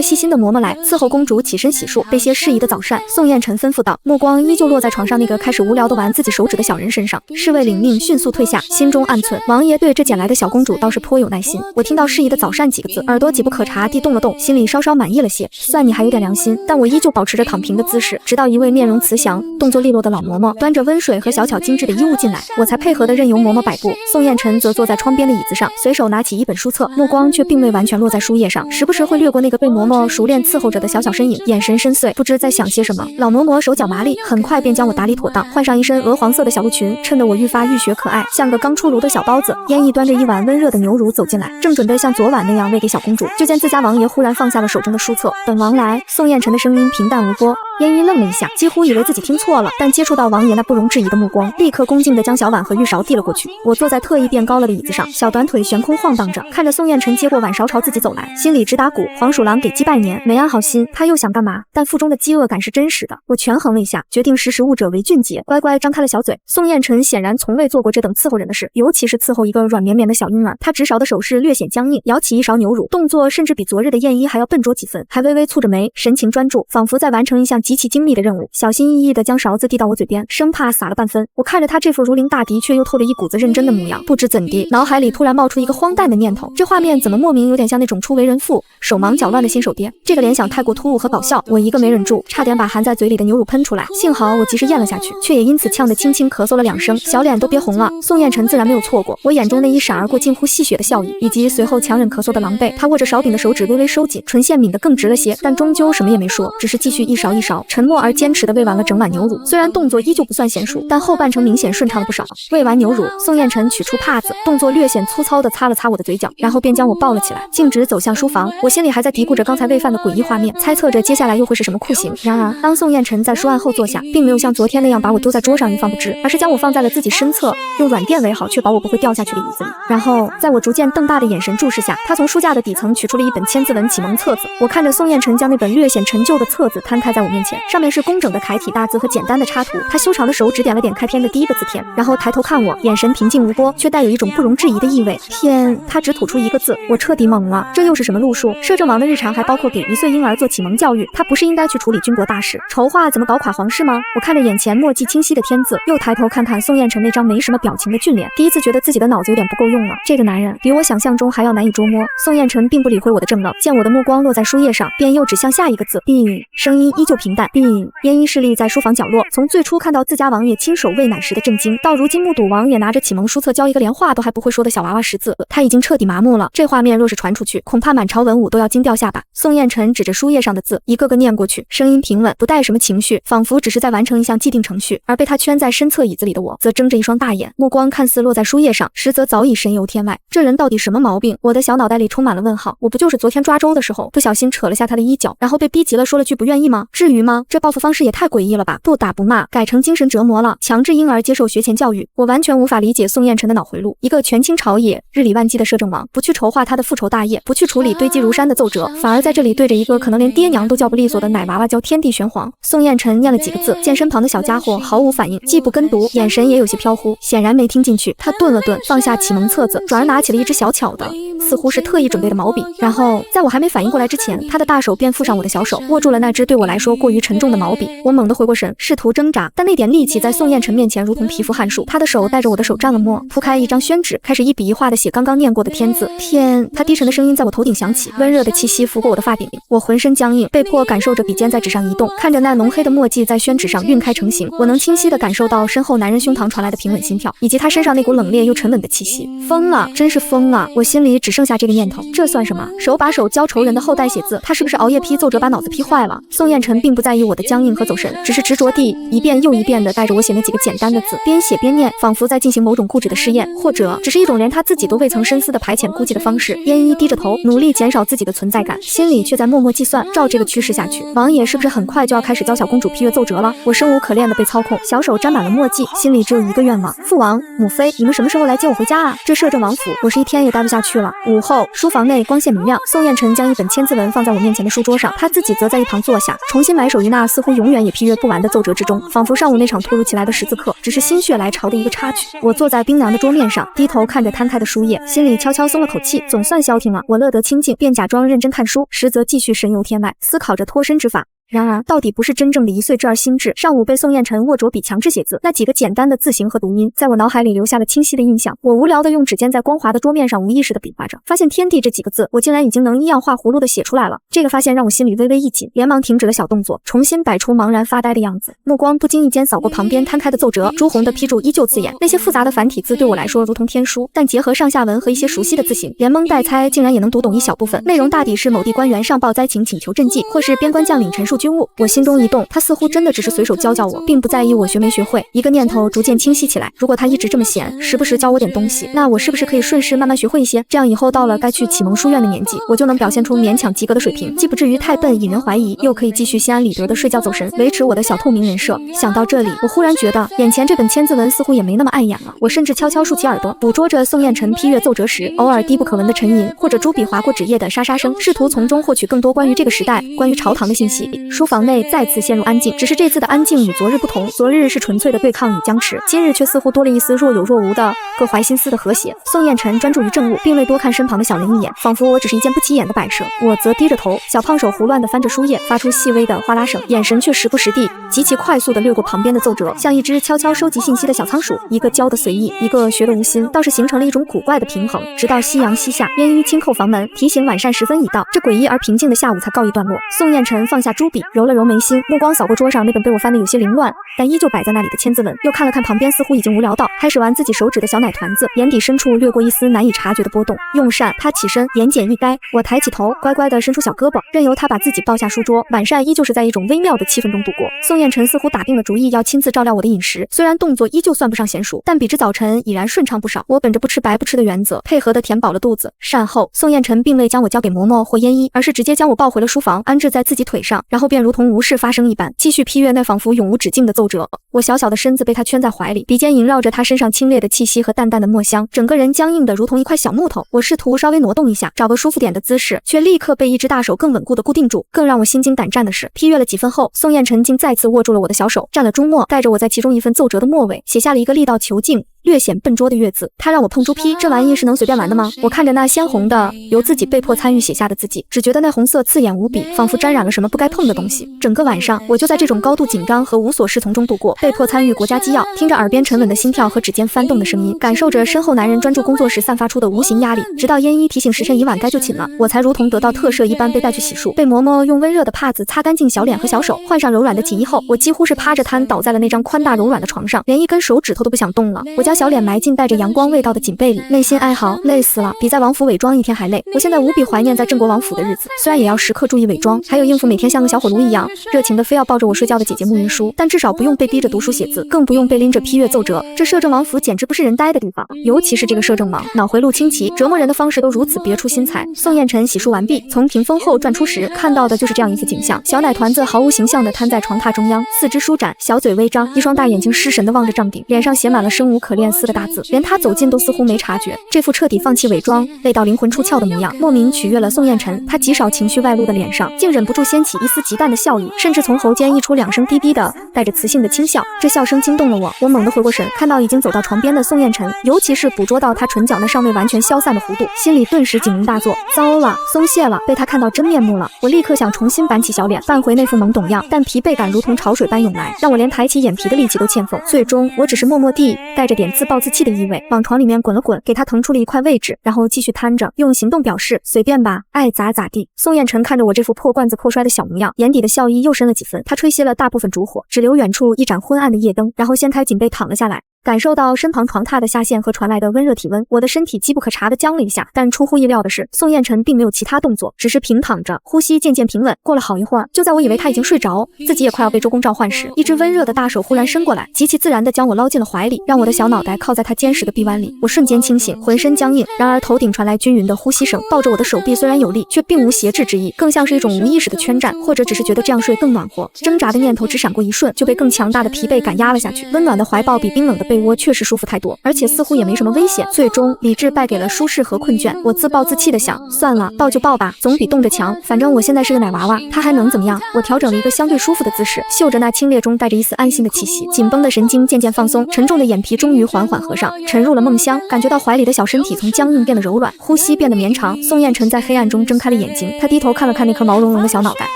细心的嬷嬷来伺候公主起身洗漱，备些适宜的早膳。宋彦辰吩咐道，目光依旧落在床上那个开始无聊的玩自己手指的小人身上。侍卫领命迅速退下，心中暗忖，王爷对这捡来的小公主倒是颇有耐心。我听到适宜的早膳几个字，耳朵几不可察地动了动，心里稍稍满意了些，算你还有点良心。但我依旧保持着躺平的姿势，直到一位面容慈祥、动作利落的老嬷嬷端着温水和小巧精致的衣物进来，我才配合的任由嬷嬷摆布。宋彦辰则坐在窗边的椅子上，随手拿起一本书册，目光却并未完全落在书页上，时不时会掠过那个被嬷嬷熟练伺候着的小小身影，眼神深邃，不知在想些什么。老嬷嬷手脚麻利，很快便将我打理妥当，换上一身鹅黄色的小鹿裙，衬得我愈发浴血可爱，像个刚出炉的小包子。烟翼端着一碗温热的牛乳走进来，正准备像昨晚那样喂给小公主，就见自家王爷忽然放下了手中的书册。本王来。宋彦辰的声音平淡无波。烟衣愣了一下，几乎以为自己听错了，但接触到王爷那不容置疑的目光，立刻恭敬地将小碗和玉勺递了过去。我坐在特意垫高了的椅子上，小短腿悬空晃荡着，看着宋彦辰接过碗勺朝自己走来，心里直打鼓。黄鼠狼给鸡拜年，没安好心，他又想干嘛？但腹中的饥饿感是真实的。我权衡了一下，决定识时务者为俊杰，乖乖张开了小嘴。宋彦辰显然从未做过这等伺候人的事，尤其是伺候一个软绵绵的小婴儿。他执勺的手势略显僵硬，舀起一勺牛乳，动作甚至比昨日的燕衣还要笨拙几分，还微微蹙着眉，神情专注，仿佛在完成一项极其精密的任务，小心翼翼地将勺子递到我嘴边，生怕洒了半分。我看着他这副如临大敌却又透着一股子认真的模样，不知怎地，脑海里突然冒出一个荒诞的念头，这画面怎么莫名有点像那种初为人父、手忙脚乱的新手爹。这个联想太过突兀和搞笑，我一个没忍住，差点把含在嘴里的牛乳喷出来，幸好我及时咽了下去，却也因此呛得轻轻咳嗽了2声，小脸都憋红了。宋彦辰自然没有错过，我眼中那一闪而过近乎戏谑的笑意，以及随后强忍咳嗽的狼狈。他握着勺柄的手指微微收紧，唇线抿得更直了些，但终究什么也没说，只是继续一勺一勺沉默而坚持地喂完了整碗牛乳。虽然动作依旧不算娴熟，但后半程明显顺畅了不少。喂完牛乳，宋彦辰取出帕子，动作略显粗糙地擦了擦我的嘴角，然后便将我抱了起来，径直走向书房。我心里还在嘀咕着刚才喂饭的诡异画面，猜测着接下来又会是什么酷刑。然而当宋彦辰在书案后坐下，并没有像昨天那样把我丢在桌上一放不知，而是将我放在了自己身侧，用软垫围好，确保我不会掉下去的椅子里。然后在我逐渐瞪大的眼神注视下，他从书架的底层取出了一本千字文启蒙册子。我看着宋彦辰将那本略显陈旧的册子摊开在我面前，上面是工整的楷体大字和简单的插图。他修长的手指点了点开篇的第一个字篇，然后抬头看我，眼神平静无波，却带有一种不容置疑的意味。天，他只吐出一个字，我彻底懵了。这又是什么路数？摄政王的日常还包括给1岁婴儿做启蒙教育，他不是应该去处理军国大事，筹划怎么搞垮皇室吗？我看着眼前墨迹清晰的天字，又抬头看看宋彦辰那张没什么表情的俊脸，第一次觉得自己的脑子有点不够用了。这个男人比我想象中还要难以捉摸。宋彦辰并不理会我的怔愣，见我的目光落在书页上，便又指向下一个字，并声音依旧平淡，并烟衣侍立在书房角落。从最初看到自家王爷亲手喂奶时的震惊，到如今目睹王爷拿着启蒙书册教一个连话都还不会说的小娃娃识字，他已经彻底麻木了。这画面若是传出去，恐怕满朝文武都要惊掉下巴。宋彦辰指着书页上的字，一个个念过去，声音平稳，不带什么情绪，仿佛只是在完成一项既定程序。而被他圈在身侧椅子里的我，则睁着一双大眼，目光看似落在书页上，实则早已神游天外。这人到底什么毛病？我的小脑袋里充满了问号。我不就是昨天抓周的时候不小心扯了下他的衣角，然后被逼急了说了句不愿意吗？至于吗？这报复方式也太诡异了吧！不打不骂，改成精神折磨了，强制婴儿接受学前教育。我完全无法理解宋彦辰的脑回路。一个权倾朝野、日理万机的摄政王，不去筹划他的复仇大业，不去处理堆积如山的奏折，反而在这里对着一个可能连爹娘都叫不利索的奶娃娃教天地玄黄。宋彦辰念了几个字，见身旁的小家伙毫无反应，既不跟读，眼神也有些飘忽，显然没听进去。他顿了顿，放下启蒙册子，转而拿起了一支小巧的，似乎是特意准备的毛笔，然后在我还没反应过来之前，他的大手便附上我的小手，握住了那支对我来说过于于沉重的毛笔。我猛地回过神，试图挣扎，但那点力气在宋彦辰面前如同皮肤汗数。他的手带着我的手蘸了墨，铺开一张宣纸，开始一笔一画地写刚刚念过的天字。天，他低沉的声音在我头顶响起，温热的气息拂过我的发顶。我浑身僵硬，被迫感受着笔尖在纸上移动，看着那浓黑的墨迹在宣纸上晕开成型。我能清晰地感受到身后男人胸膛传来的平稳心跳，以及他身上那股冷冽又沉稳的气息。疯了，真是疯了！我心里只剩下这个念头。这算什么？手把手教仇人的后代写字，他是不是熬夜批奏折把脑子批坏了？宋彦辰并不在意我的僵硬和走神，只是执着地一遍又一遍地带着我写那几个简单的字，边写边念，仿佛在进行某种固执的试验，或者只是一种连他自己都未曾深思的排遣孤寂的方式。燕一低着头，努力减少自己的存在感，心里却在默默计算，照这个趋势下去，王爷是不是很快就要开始教小公主批阅奏折了？我生无可恋的被操控，小手沾满了墨迹，心里只有一个愿望：父王、母妃，你们什么时候来接我回家啊？这摄政王府，我是一天也待不下去了。午后，书房内光线明亮，宋彦辰将一本千字文放在我面前的书桌上，他自己则在一旁坐下，重新埋首于那似乎永远也批阅不完的奏折之中，仿佛上午那场突如其来的十字课只是心血来潮的一个插曲。我坐在冰凉的桌面上，低头看着摊开的书页，心里悄悄松了口气，总算消停了。我乐得清静，便假装认真看书，实则继续神游天外，思考着脱身之法。然而，到底不是真正的一岁之儿心智。上午被宋彦辰握着笔强制写字，那几个简单的字形和读音，在我脑海里留下了清晰的印象。我无聊地用指尖在光滑的桌面上无意识地比划着，发现天地这几个字，我竟然已经能依样画葫芦地写出来了。这个发现让我心里微微一紧，连忙停止了小动作，重新摆出茫然发呆的样子。目光不经意间扫过旁边摊开的奏折，朱红的批注依旧刺眼。那些复杂的繁体字对我来说如同天书，但结合上下文和一些熟悉的字形，连蒙带猜，竟然也能读懂一小部分。内容大抵是某地官员上报灾情，请求赈济，或是边关将领陈述军务。我心中一动，他似乎真的只是随手教教我，并不在意我学没学会。一个念头逐渐清晰起来，如果他一直这么闲，时不时教我点东西，那我是不是可以顺势慢慢学会一些？这样以后到了该去启蒙书院的年纪，我就能表现出勉强及格的水平，既不至于太笨引人怀疑，又可以继续心安理得的睡觉走神，维持我的小透明人设。想到这里，我忽然觉得眼前这本千字文似乎也没那么碍眼了。我甚至悄悄竖起耳朵，捕捉着宋彦辰批阅奏折时偶尔低不可闻的沉吟，或者朱笔划过纸页的沙沙声，试图从中获取更多关于这个时代、关于朝堂的信息。书房内再次陷入安静，只是这次的安静与昨日不同，昨日是纯粹的对抗与僵持，今日却似乎多了一丝若有若无的各怀心思的和谐。宋彦辰专注于政务，并未多看身旁的小人一眼，仿佛我只是一件不起眼的摆设。我则低着头，小胖手胡乱地翻着书页，发出细微的哗啦声，眼神却时不时地极其快速地掠过旁边的奏折，像一只悄悄收集信息的小仓鼠，一个教得随意，一个学得无心，倒是形成了一种古怪的平衡。直到夕阳西下，燕一轻叩房门，提醒晚膳时分已到，这诡异而平静的下午才告一段落。宋彦辰放下朱笔，揉了揉眉心，目光扫过桌上那本被我翻得有些凌乱，但依旧摆在那里的千字文，又看了看旁边似乎已经无聊到开始玩自己手指的小奶团子，眼底深处掠过一丝难以察觉的波动。用膳，他起身，言简意赅。我抬起头，乖乖地伸出小胳膊，任由他把自己抱下书桌。晚膳依旧是在一种微妙的气氛中度过。宋彦辰似乎打定了主意要亲自照料我的饮食，虽然动作依旧算不上娴熟，但比之早晨已然顺畅不少。我本着不吃白不吃的原则，配合地填饱了肚子。膳后，宋彦辰并未将我交给嬷嬷或燕一，而是直接将我抱回了书房，安置在自己腿上，然后便如同无事发生一般，继续批阅那仿佛永无止境的奏折。我小小的身子被他圈在怀里，鼻尖萦绕着他身上清冽的气息和淡淡的墨香，整个人僵硬的如同一块小木头。我试图稍微挪动一下，找个舒服点的姿势，却立刻被一只大手更稳固的固定住。更让我心惊胆战的是，批阅了几分后，宋彦辰竟再次握住了我的小手，蘸了朱墨，带着我在其中一份奏折的末尾写下了一个力道遒劲略显笨拙的月字。他让我碰朱批，这玩意是能随便玩的吗？我看着那鲜红的由自己被迫参与写下的字迹，只觉得那红色刺眼无比，仿佛沾染了什么不该碰的东西。整个晚上我就在这种高度紧张和无所适从中度过，被迫参与国家机要，听着耳边沉稳的心跳和指尖翻动的声音，感受着身后男人专注工作时散发出的无形压力。直到燕一提醒时辰已晚该就寝了，我才如同得到特赦一般被带去洗漱，被嬷嬷用温热的帕子擦干净小脸和小手，换上柔软的锦衣后，我几乎是趴着瘫倒在了那张宽大柔软的床上，连一根手指头都不想动了。我将小脸埋进带着阳光味道的锦被里，内心哀嚎，累死了，比在王府伪装一天还累。我现在无比怀念在郑国王府的日子，虽然也要时刻注意伪装，还有应付每天像个小火炉一样热情的非要抱着我睡觉的姐姐慕云舒，但至少不用被逼着读书写字，更不用被拎着批阅奏折。这摄政王府简直不是人待的地方，尤其是这个摄政王，脑回路清奇，折磨人的方式都如此别出心裁。宋彦辰洗漱完毕，从屏风后转出时，看到的就是这样一幅景象：小奶团子毫无形象地瘫在床榻中央，四肢舒展，小嘴微张，一双大眼睛失神地望着帐顶，脸上写满了生无可恋炼4个大字，连他走近都似乎没察觉。这副彻底放弃伪装，累到灵魂出窍的模样，莫名取悦了宋彦辰。他极少情绪外露的脸上，竟忍不住掀起一丝极淡的笑意，甚至从喉间溢出2声低低的、带着磁性的轻笑。这笑声惊动了我，我猛地回过神，看到已经走到床边的宋彦辰，尤其是捕捉到他唇角那尚未完全消散的弧度，心里顿时警铃大作。糟了，松懈了，被他看到真面目了。我立刻想重新板起小脸，扮回那副懵懂样，但疲惫感如同潮水般涌来，让我连抬起眼皮的力气都欠奉。最终，我只是默默地带着点自暴自弃的意味，往床里面滚了滚，给他腾出了一块位置，然后继续瘫着，用行动表示随便吧，爱咋咋地。宋彦辰看着我这副破罐子破摔的小模样，眼底的笑意又深了几分。他吹熄了大部分烛火，只留远处一盏昏暗的夜灯，然后掀开锦被躺了下来。感受到身旁床榻的下陷和传来的温热体温，我的身体机不可察地僵了一下。但出乎意料的是，宋彦辰并没有其他动作，只是平躺着，呼吸渐渐平稳。过了好一会儿，就在我以为他已经睡着，自己也快要被周公召唤时，一只温热的大手忽然伸过来，极其自然地将我捞进了怀里，让我的小脑袋靠在他坚实的臂弯里。我瞬间清醒，浑身僵硬，然而头顶传来均匀的呼吸声。抱着我的手臂虽然有力，却并无挟制之意，更像是一种无意识的圈占，或者只是觉得这样睡更暖和。挣扎的念头只闪过一瞬，就被更强大的疲惫感压了下去。温暖的怀抱比冰冷的被窝确实舒服太多，而且似乎也没什么危险。最终理智败给了舒适和困倦，我自暴自弃的想，算了，抱就抱吧，总比冻着强，反正我现在是个奶娃娃，他还能怎么样。我调整了一个相对舒服的姿势，嗅着那清冽中带着一丝安心的气息，紧绷的神经渐渐放松，沉重的眼皮终于缓缓合上，沉入了梦乡。感觉到怀里的小身体从僵硬变得柔软，呼吸变得绵长。宋彦辰在黑暗中睁开了眼睛，他低头看了看那颗毛茸茸的小脑袋，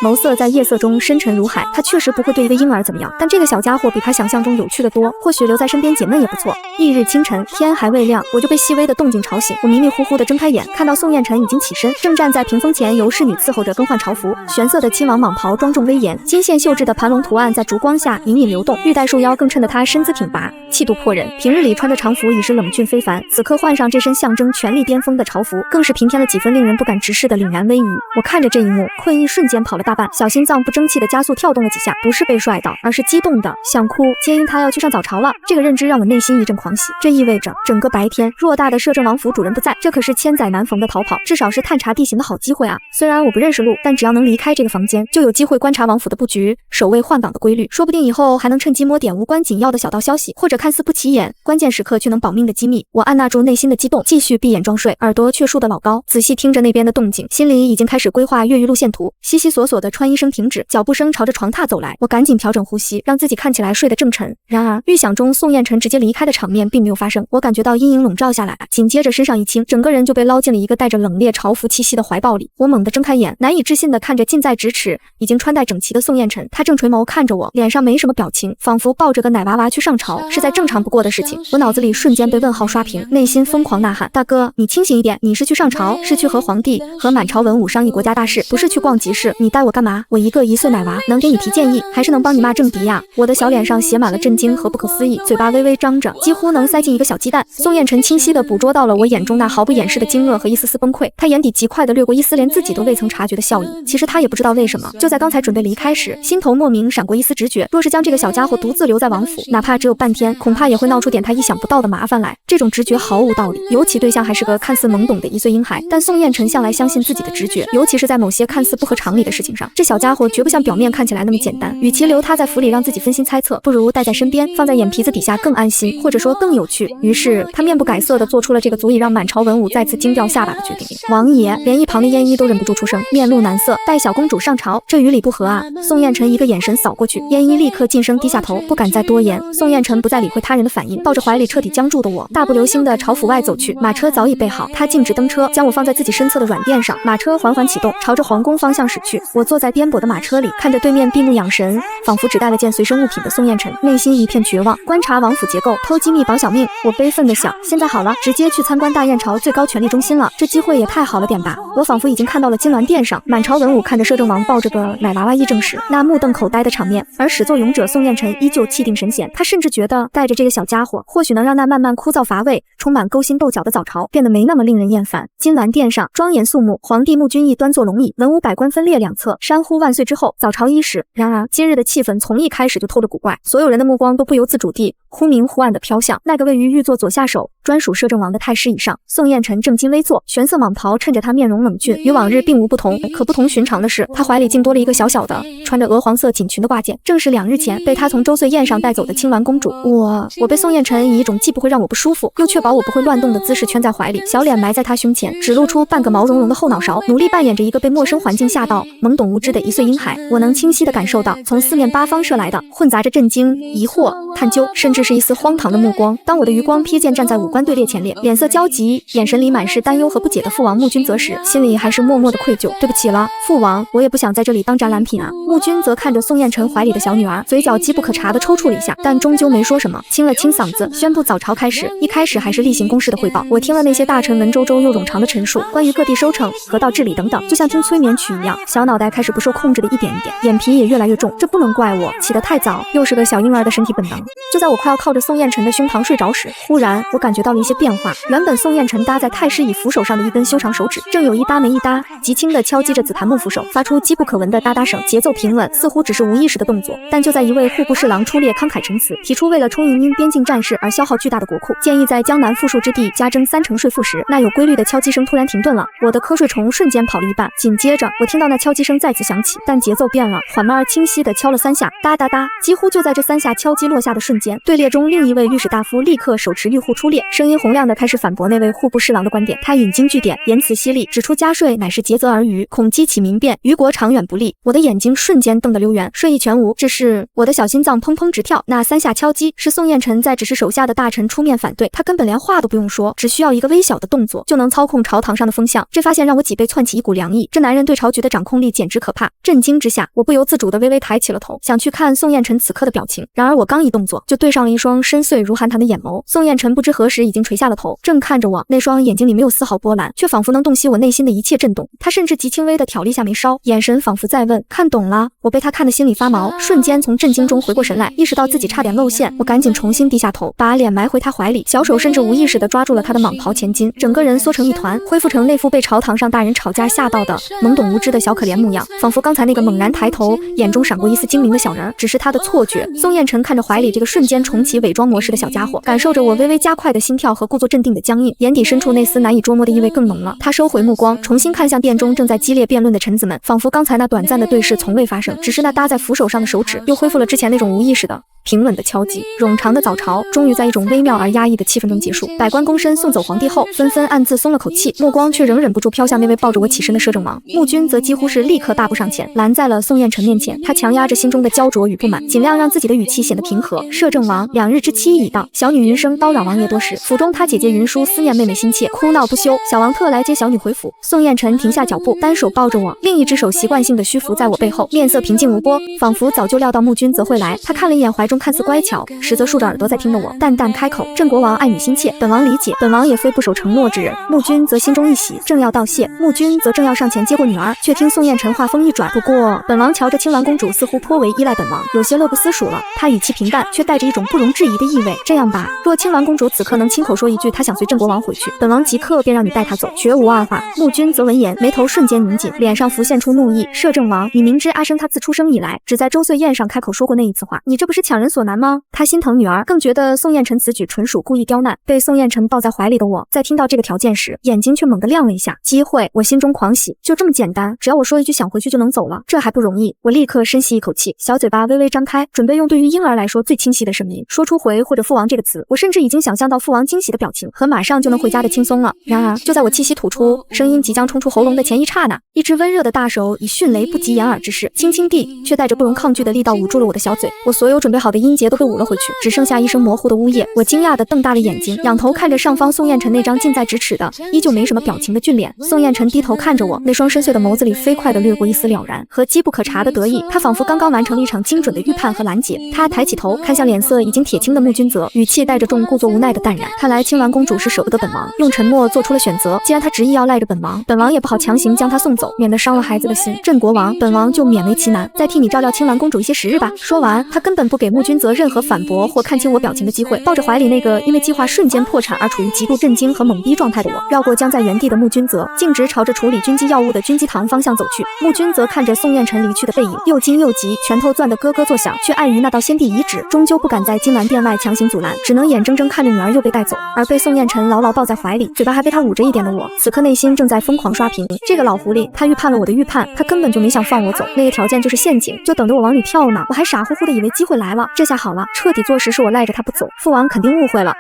眸色在夜色中深沉如海。他确实不会对一个婴儿怎么样，但这个小家伙比他想象中有趣的多，或许留在身边解闷也不错。翌日清晨，天还未亮，我就被细微的动静吵醒。我迷迷糊糊地睁开眼，看到宋彦辰已经起身，正站在屏风前，由侍女伺候着更换朝服。玄色的亲王蟒袍庄重威严，金线绣制的盘龙图案在烛光下隐隐流动，玉带束腰更衬得她身姿挺拔，气度迫人。平日里穿着常服已是冷峻非凡，此刻换上这身象征权力巅峰的朝服，更是平添了几分令人不敢直视的凛然威仪。我看着这一幕，困意瞬间跑了大半，小心脏不争气的加速跳动了几下，不是被帅到，而是激动的想哭。皆因他要去上早朝了，这个认知让我内心一阵狂喜。这意味着整个白天偌大的摄政王府主人不在，这可是千载难逢的逃跑，至少是探查地形的好机会啊！虽然我不认识路，但只要能离开这个房间，就有机会观察王府的布局、守卫换岗的规律，说不定以后还能趁机摸点无关紧要的小道消息，或者看似不起眼，关键时刻却能保命的机密。我按捺住内心的激动，继续闭眼装睡，耳朵却竖得老高，仔细听着那边的动静，心里已经开始规划越狱路线图。悉悉索索的穿衣声停止，脚步声朝着床榻走来，我赶紧调整呼吸，让自己看起来睡得正沉。然而预想中宋彦辰直接离开的场面并没有发生，我感觉到阴影笼罩下来，紧接着身上一轻，整个人就被捞进了一个带着冷冽潮服气息的怀抱里。我猛地睁开眼，难以置信地看着近在咫尺、已经穿戴整齐的宋彦辰，他正垂眸看着我，脸上没什么表情，仿佛抱着个奶娃娃去上朝是再正常不过的事情。我脑子里瞬间被问号刷屏，内心疯狂呐喊：大哥，你清醒一点，你是去上朝，是去和皇帝和满朝文武商议国家大事，不是去逛集市。你带我干嘛？我一个1岁奶娃，能给你提建议，还是能帮你骂政敌呀？我的小脸上写满了震惊和不可思议，嘴巴微微张着，几乎能塞进一个小鸡蛋。宋彦辰清晰地捕捉到了我眼中那毫不掩饰的惊愕和一丝丝崩溃，他眼底极快地掠过一丝连自己都未曾察觉的笑意。其实他也不知道为什么，就在刚才准备离开时，心头莫名闪过一丝直觉，若是将这个小家伙独自留在王府，哪怕只有半天，恐怕也会闹出点他意想不到的麻烦来。这种直觉毫无道理，尤其对象还是个看似懵懂的1岁婴孩。但宋彦辰向来相信自己的直觉，尤其是在某些看似不合常理的事情上，这小家伙绝不像表面看起来那么简单。与其留他在府里让自己分心猜测，不如带在身边，放在眼皮子底下更安心，或者说更有趣。于是他面不改色地做出了这个足以让满朝文武再次惊掉下巴的决定。王爷，连一旁的燕衣都忍不住出声，面露难色，带小公主上朝，这与理不合啊！宋彦辰一个眼神扫过去，燕衣立刻噤声低下头，不敢再多言。宋彦辰不再理会他人的反应，抱着怀里彻底僵住的我，大步流星地朝府外走去。马车早已备好，他径直登车，将我放在自己身侧的软垫上。马车缓缓启动，朝着皇宫方向驶去。我坐在颠簸的马车里，看着对面闭目养神，仿佛只带了件随身物品的宋彦辰，内心一片绝望。观察王府结构，偷机密保小命，我悲愤地想。现在好了，直接去参观大燕朝最高权力中心了，这机会也太好了点吧！我仿佛已经看到了金銮殿上满朝文武看着摄政王抱着个奶娃娃议政时那目瞪口呆的场面，而始作俑者宋彦辰依旧气定神闲。他甚至觉得带着这个小家伙，或许能让那慢慢枯燥乏味、充满勾心斗角的早朝变得没那么令人厌烦。金銮殿上庄严肃穆，皇帝穆君义端坐龙椅，文武百官分列两侧，山呼万岁之后，早朝伊始。然而今日的气氛从一开始就透着古怪，所有人的目光都不由自主地忽明忽暗地飘向那个位于御座左下手专属摄政王的太师椅上，宋彦辰正襟危坐，玄色蟒袍衬着他面容冷峻，与往日并无不同。可不同寻常的是，他怀里竟多了一个小小的穿着鹅黄色锦裙的挂件，正是2日前被他从周岁宴上带走的青鸾公主。我被宋彦辰以一种既不会让我不舒服，又确保我不会乱动的姿势圈在怀里，小脸埋在他胸前，只露出半个毛茸茸的后脑勺，努力扮演着一个被陌生环境吓到懵懂无知的1岁婴孩。我能清晰地感受到从四面八方射来的混杂着震惊、疑惑、探究，甚至是一丝荒唐的目光。当我的余光瞥见站在五官队列前列，脸色焦急，眼神里满是担忧和不解的父王穆君泽时，心里还是默默的愧疚。对不起了，父王，我也不想在这里当展览品啊。穆君泽看着宋彦辰怀里的小女儿，嘴角机不可查的抽搐了一下，但终究没说什么，清了清嗓子，宣布早朝开始。一开始还是例行公事的汇报，我听了那些大臣文绉绉又冗长的陈述，关于各地收成、河道治理等等，就像听催眠曲一样，小脑袋开始不受控制的一点一点，眼皮也越来越重。这不能怪我，起得太早，又是个小婴儿的身体本能。就在我快要靠着宋彦辰的胸膛睡着时，忽然我感觉到了一些变化。原本宋彦辰搭在太师椅扶手上的一根修长手指，正有一搭没一搭，极轻地敲击着紫檀木扶手，发出机不可闻的哒哒声，节奏平稳，似乎只是无意识的动作。但就在一位户部侍郎出列慷慨陈词，提出为了充盈因边境战事而消耗巨大的国库，建议在江南富庶之地加征30%税赋时，那有规律的敲击声突然停顿了。我的瞌睡虫瞬间跑了一半，紧接着我听到那敲击声再次响起，但节奏变了，缓慢而清晰地敲了3下，哒哒哒。几乎就在这3下敲击落下的瞬间，队列中另一位御史大夫立刻手持御户出列，声音洪亮地开始反驳那位户部侍郎的观点。他引经据典，言辞犀利，指出加税乃是竭泽而渔，恐激起民变，于国长远不利。我的眼睛瞬间瞪得溜圆，睡意全无。这是我的小心脏砰砰直跳。那3下敲击是宋彦辰在指示手下的大臣出面反对，他根本连话都不用说，只需要一个微小的动作就能操控朝堂上的风向。这发现让我脊背窜起一股凉意，这男人对朝局的掌控力简直可怕。震惊之下，我不由自主地微微抬起了头，想去看宋彦辰此刻的表情。然而我刚一动作，就对上了一双深邃如寒潭的眼眸。宋彦辰不知何时已经垂下了头，正看着我，那双眼睛里没有丝毫波澜，却仿佛能洞悉我内心的一切震动。他甚至极轻微地挑了一下眉梢，眼神仿佛在问：看懂了？我被他看得心里发毛，瞬间从震惊中回过神来，意识到自己差点露馅。我赶紧重新低下头，把脸埋回他怀里，小手甚至无意识地抓住了他的蟒袍前襟，整个人缩成一团，恢复成那副被朝堂上大人吵架吓到的懵懂无知的小可怜模样，仿佛刚才那个猛然抬头眼中闪过一丝精灵的小人只是他的错觉。宋彦辰看着怀里这个瞬间重启伪装模式的小家伙，感受着我微微加快的心跳和故作镇定的僵硬，眼底深处那丝难以捉摸的意味更浓了。他收回目光，重新看向殿中正在激烈辩论的臣子们，仿佛刚才那短暂的对视从未发生，只是那搭在扶手上的手指又恢复了之前那种无意识的平稳的敲击。冗长的早朝终于在一种微妙而压抑的气氛中结束。百官躬身送走皇帝后，纷纷暗自松了口气，目光却仍忍不住飘向那位抱着我起身的摄政王。穆君则几乎是立刻大步上前，拦在了宋彦辰面前。他强压着心中的焦灼与不满，尽量让自己的语气显得平和。摄政王，2日之期已到，小女云生叨扰王爷多时，府中他姐姐云舒思念妹妹心切，哭闹不休。小王特来接小女回府。宋彦辰停下脚步，单手抱着我，另一只手习惯性的虚扶在我背后，面色平静无波，仿佛早就料到穆君则会来。他看了一眼怀中看似乖巧，实则竖着耳朵在听的我，淡淡开口：郑国王爱女心切，本王理解，本王也非不守承诺之人。穆君则心中一喜，正要道谢，穆君则正要上前接过女儿，却听宋彦辰话锋一转：不过本王瞧着青鸾公主似乎颇为依赖本王，有些乐不思蜀了。他语气平淡，却带着一种不容置疑的意味。这样吧，若青鸾公主此刻能亲口说一句她想随郑国王回去，本王即刻便让你带她走，绝无二话。穆君则闻言，眉头瞬间拧紧，脸上浮现出怒意：摄政王，你明知阿生他自出生以来只在周岁宴上开口说过那一次话，你这不是强人所难吗？他心疼女儿，更觉得宋彦辰此举纯属故意刁难。被宋彦辰抱在怀里的我，在听到这个条件时，眼睛却猛地亮了一下。机会，我心中狂喜，就这么简单，只要我说一句想回去就能走了，这还不容易？我立刻深吸一口气，小嘴巴微微张开，准备用对于婴儿来说最清晰的声音说出回或者父王这个词。我甚至已经想象到父王惊喜的表情和马上就能回家的轻松了。然而就在我气息吐出，声音即将冲出喉咙的前一刹那，一只温热的大手以迅雷不及掩耳之势，轻轻地却带着不容抗拒的力道捂住了我的小嘴。我所有准备好的音节都被捂了回去，只剩下一声模糊的呜咽。我惊讶地瞪大了眼睛，仰头看着上方宋彦辰那张近在咫尺的依旧没什么表情的俊脸。宋彦辰低头看着我，那双深邃的眸子里飞快地掠过一丝了然和机不可察的得意。他仿佛刚刚完成了一场精准的预判和拦截。他抬起头看向脸色已经铁青的穆君泽，语气带着重故作无奈的淡然：看来青鸾公主是舍不得本王，用沉默做出了选择。既然她执意要赖着本王，本王也不好强行将她送走，免得伤了孩子的心。镇国王，本王就勉为其难，再替你照料青鸾公主一些时日吧。说完，他根本不给穆君君泽任何反驳或看清我表情的机会，抱着怀里那个因为计划瞬间破产而处于极度震惊和懵逼状态的我，绕过僵在原地的穆君泽，径直朝着处理军机要务的军机堂方向走去。穆君泽看着宋彦辰离去的背影，又惊又急，拳头攥得咯咯作响，却碍于那道先帝遗旨，终究不敢在金銮殿外强行阻拦，只能眼睁睁看着女儿又被带走，而被宋彦辰牢牢抱在怀里，嘴巴还被他捂着一点的我，此刻内心正在疯狂刷屏。这个老狐狸，他预判了我的预判，他根本就没想放我走，那个条件就是陷阱，就等着我往里跳呢。我还傻乎乎的以为机会来了，这下好了，彻底坐实是我赖着他不走。父王肯定误会了，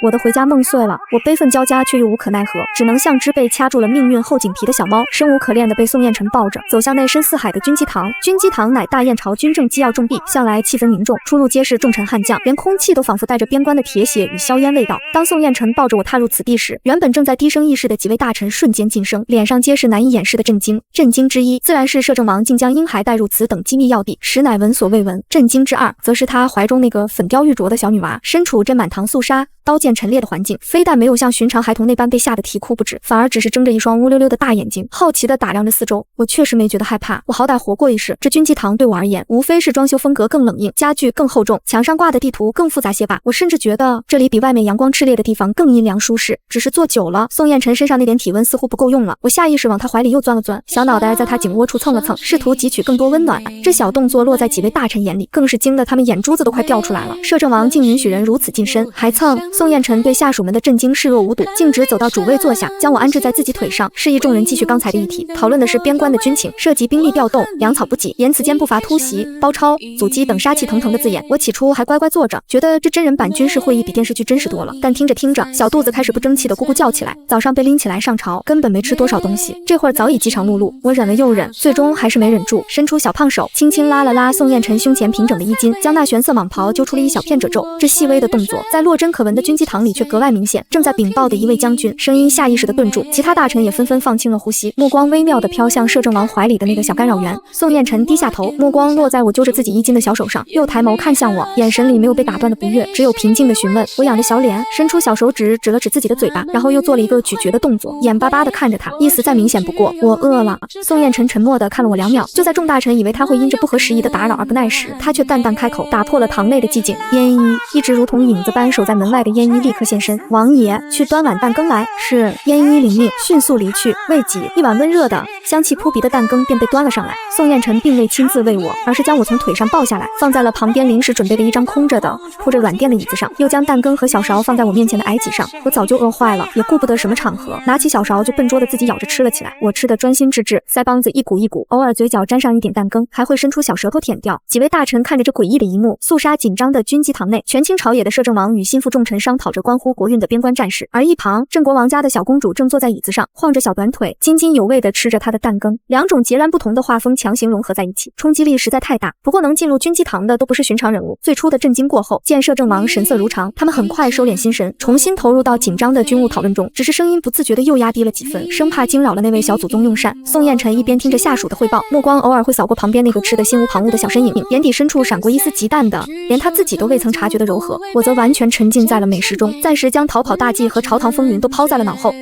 我的回家梦碎了。我悲愤交加，却又无可奈何，只能像只被掐住了命运后颈皮的小猫，生无可恋的被宋彦辰抱着走向那深似海的军机堂。军机堂乃大燕朝军政机要重地，向来气氛凝重，出入皆是重臣悍将，连空气都仿佛带着边关的铁血与硝烟味道。当宋彦辰抱着我踏入此地时，原本正在低声议事的几位大臣瞬间噤声，脸上皆是难以掩饰的震惊。震惊之一，自然是摄政王竟将婴孩带入此等机密要地，实乃闻所未闻。震惊之二，则是他怀中那个粉雕玉琢的小女娃，身处这满堂肃杀、刀剑陈列的环境，非但没有像寻常孩童那般被吓得啼哭不止，反而只是睁着一双乌溜溜的大眼睛，好奇地打量着四周。我确实没觉得害怕，我好歹活过一世，这军机堂对我而言，无非是装修风格更冷硬，家具更厚重，墙上挂的地图更复杂些吧。我甚至觉得这里比外面阳光炽烈的地方更阴凉舒适，只是坐久了，宋彦辰身上那点体温似乎不够用了。我下意识往他怀里又钻了钻，小脑袋在他颈窝处蹭了蹭，试图汲取更多温暖。这小动作落在几位大臣眼里，更是惊得他们眼珠子都快掉出来了。摄政王竟允许人如此近身，还蹭。宋彦辰对下属们的震惊视若无睹，径直走到主位坐下，将我安置在自己腿上，示意众人继续刚才的议题，讨论的是边关的军情，涉及兵力调动、粮草补给，言辞间不乏突袭、包抄、阻击等杀气腾腾的字眼。我起初还乖乖坐着，觉得这真人版军事会议比电视剧真实多了，但听着听着，小肚子开始不争气的咕咕叫起来。早上被拎起来上朝，根本没吃多少东西，这会儿早已饥肠辘辘。我忍了又忍，最终还是没忍住，伸出小胖手，轻轻拉了拉宋彦辰胸前平整的衣襟，将那玄色蟒袍揪出了一小片褶皱。这细微的动作，在落针可闻的军机堂里却格外明显。正在禀报的一位将军声音下意识地顿住，其他大臣也纷纷放轻了呼吸，目光微妙地飘向摄政王怀里的那个小干扰源。宋彦辰低下头，目光落在我揪着自己衣襟的小手上，又抬眸看向我，眼神里没有被打断的不悦，只有平静的询问。我仰着小脸，伸出小手指指了指自己的嘴巴，然后又做了一个咀嚼的动作，眼巴巴地看着他，意思再明显不过，我饿了。宋彦辰沉默地看了我2秒，就在众大臣以为他会因着不合时宜的打扰而不耐时，他却淡淡开口，打破了堂内的寂静。燕一一直如同影子般守在门外的燕一立刻现身，王爷，去端碗蛋羹来。是。燕一领命，迅速离去。未几，一碗温热的、香气扑鼻的蛋羹便被端了上来。宋彦辰并未亲自喂我，而是将我从腿上抱下来，放在了旁边临时准备的一张空着的、铺着软垫的椅子上，又将蛋羹和小勺放在我面前的矮几上。我早就饿坏了，也顾不得什么场合，拿起小勺就笨拙的自己咬着吃了起来。我吃的专心致志，腮帮子一鼓一鼓，偶尔嘴角沾上一点蛋羹，还会伸出小舌头舔掉。几位大臣看着这诡异的一幕，肃杀紧张的军机堂内，权倾朝野的摄政王与心腹重臣商讨着关乎国运的边关战事，而一旁郑国王家的小公主正坐在椅子上，晃着小短腿，津津有味地吃着她的蛋羹。两种截然不同的画风强行融合在一起，冲击力实在太大。不过能进入军机堂的都不是寻常人物。最初的震惊过后，见摄政王神色如常，他们很快收敛心神，重新投入到紧张的军务讨论中，只是声音不自觉地又压低了几分，生怕惊扰了那位小祖宗用膳。宋彦辰一边听着下属的汇报，目光偶尔会扫过旁边那个吃得心无旁骛的小身影，眼底深处闪过一丝极淡的，连他自己都未曾察觉的柔和。我则完全沉浸在了美食中，暂时将逃跑大计和朝堂风云都抛在了脑后。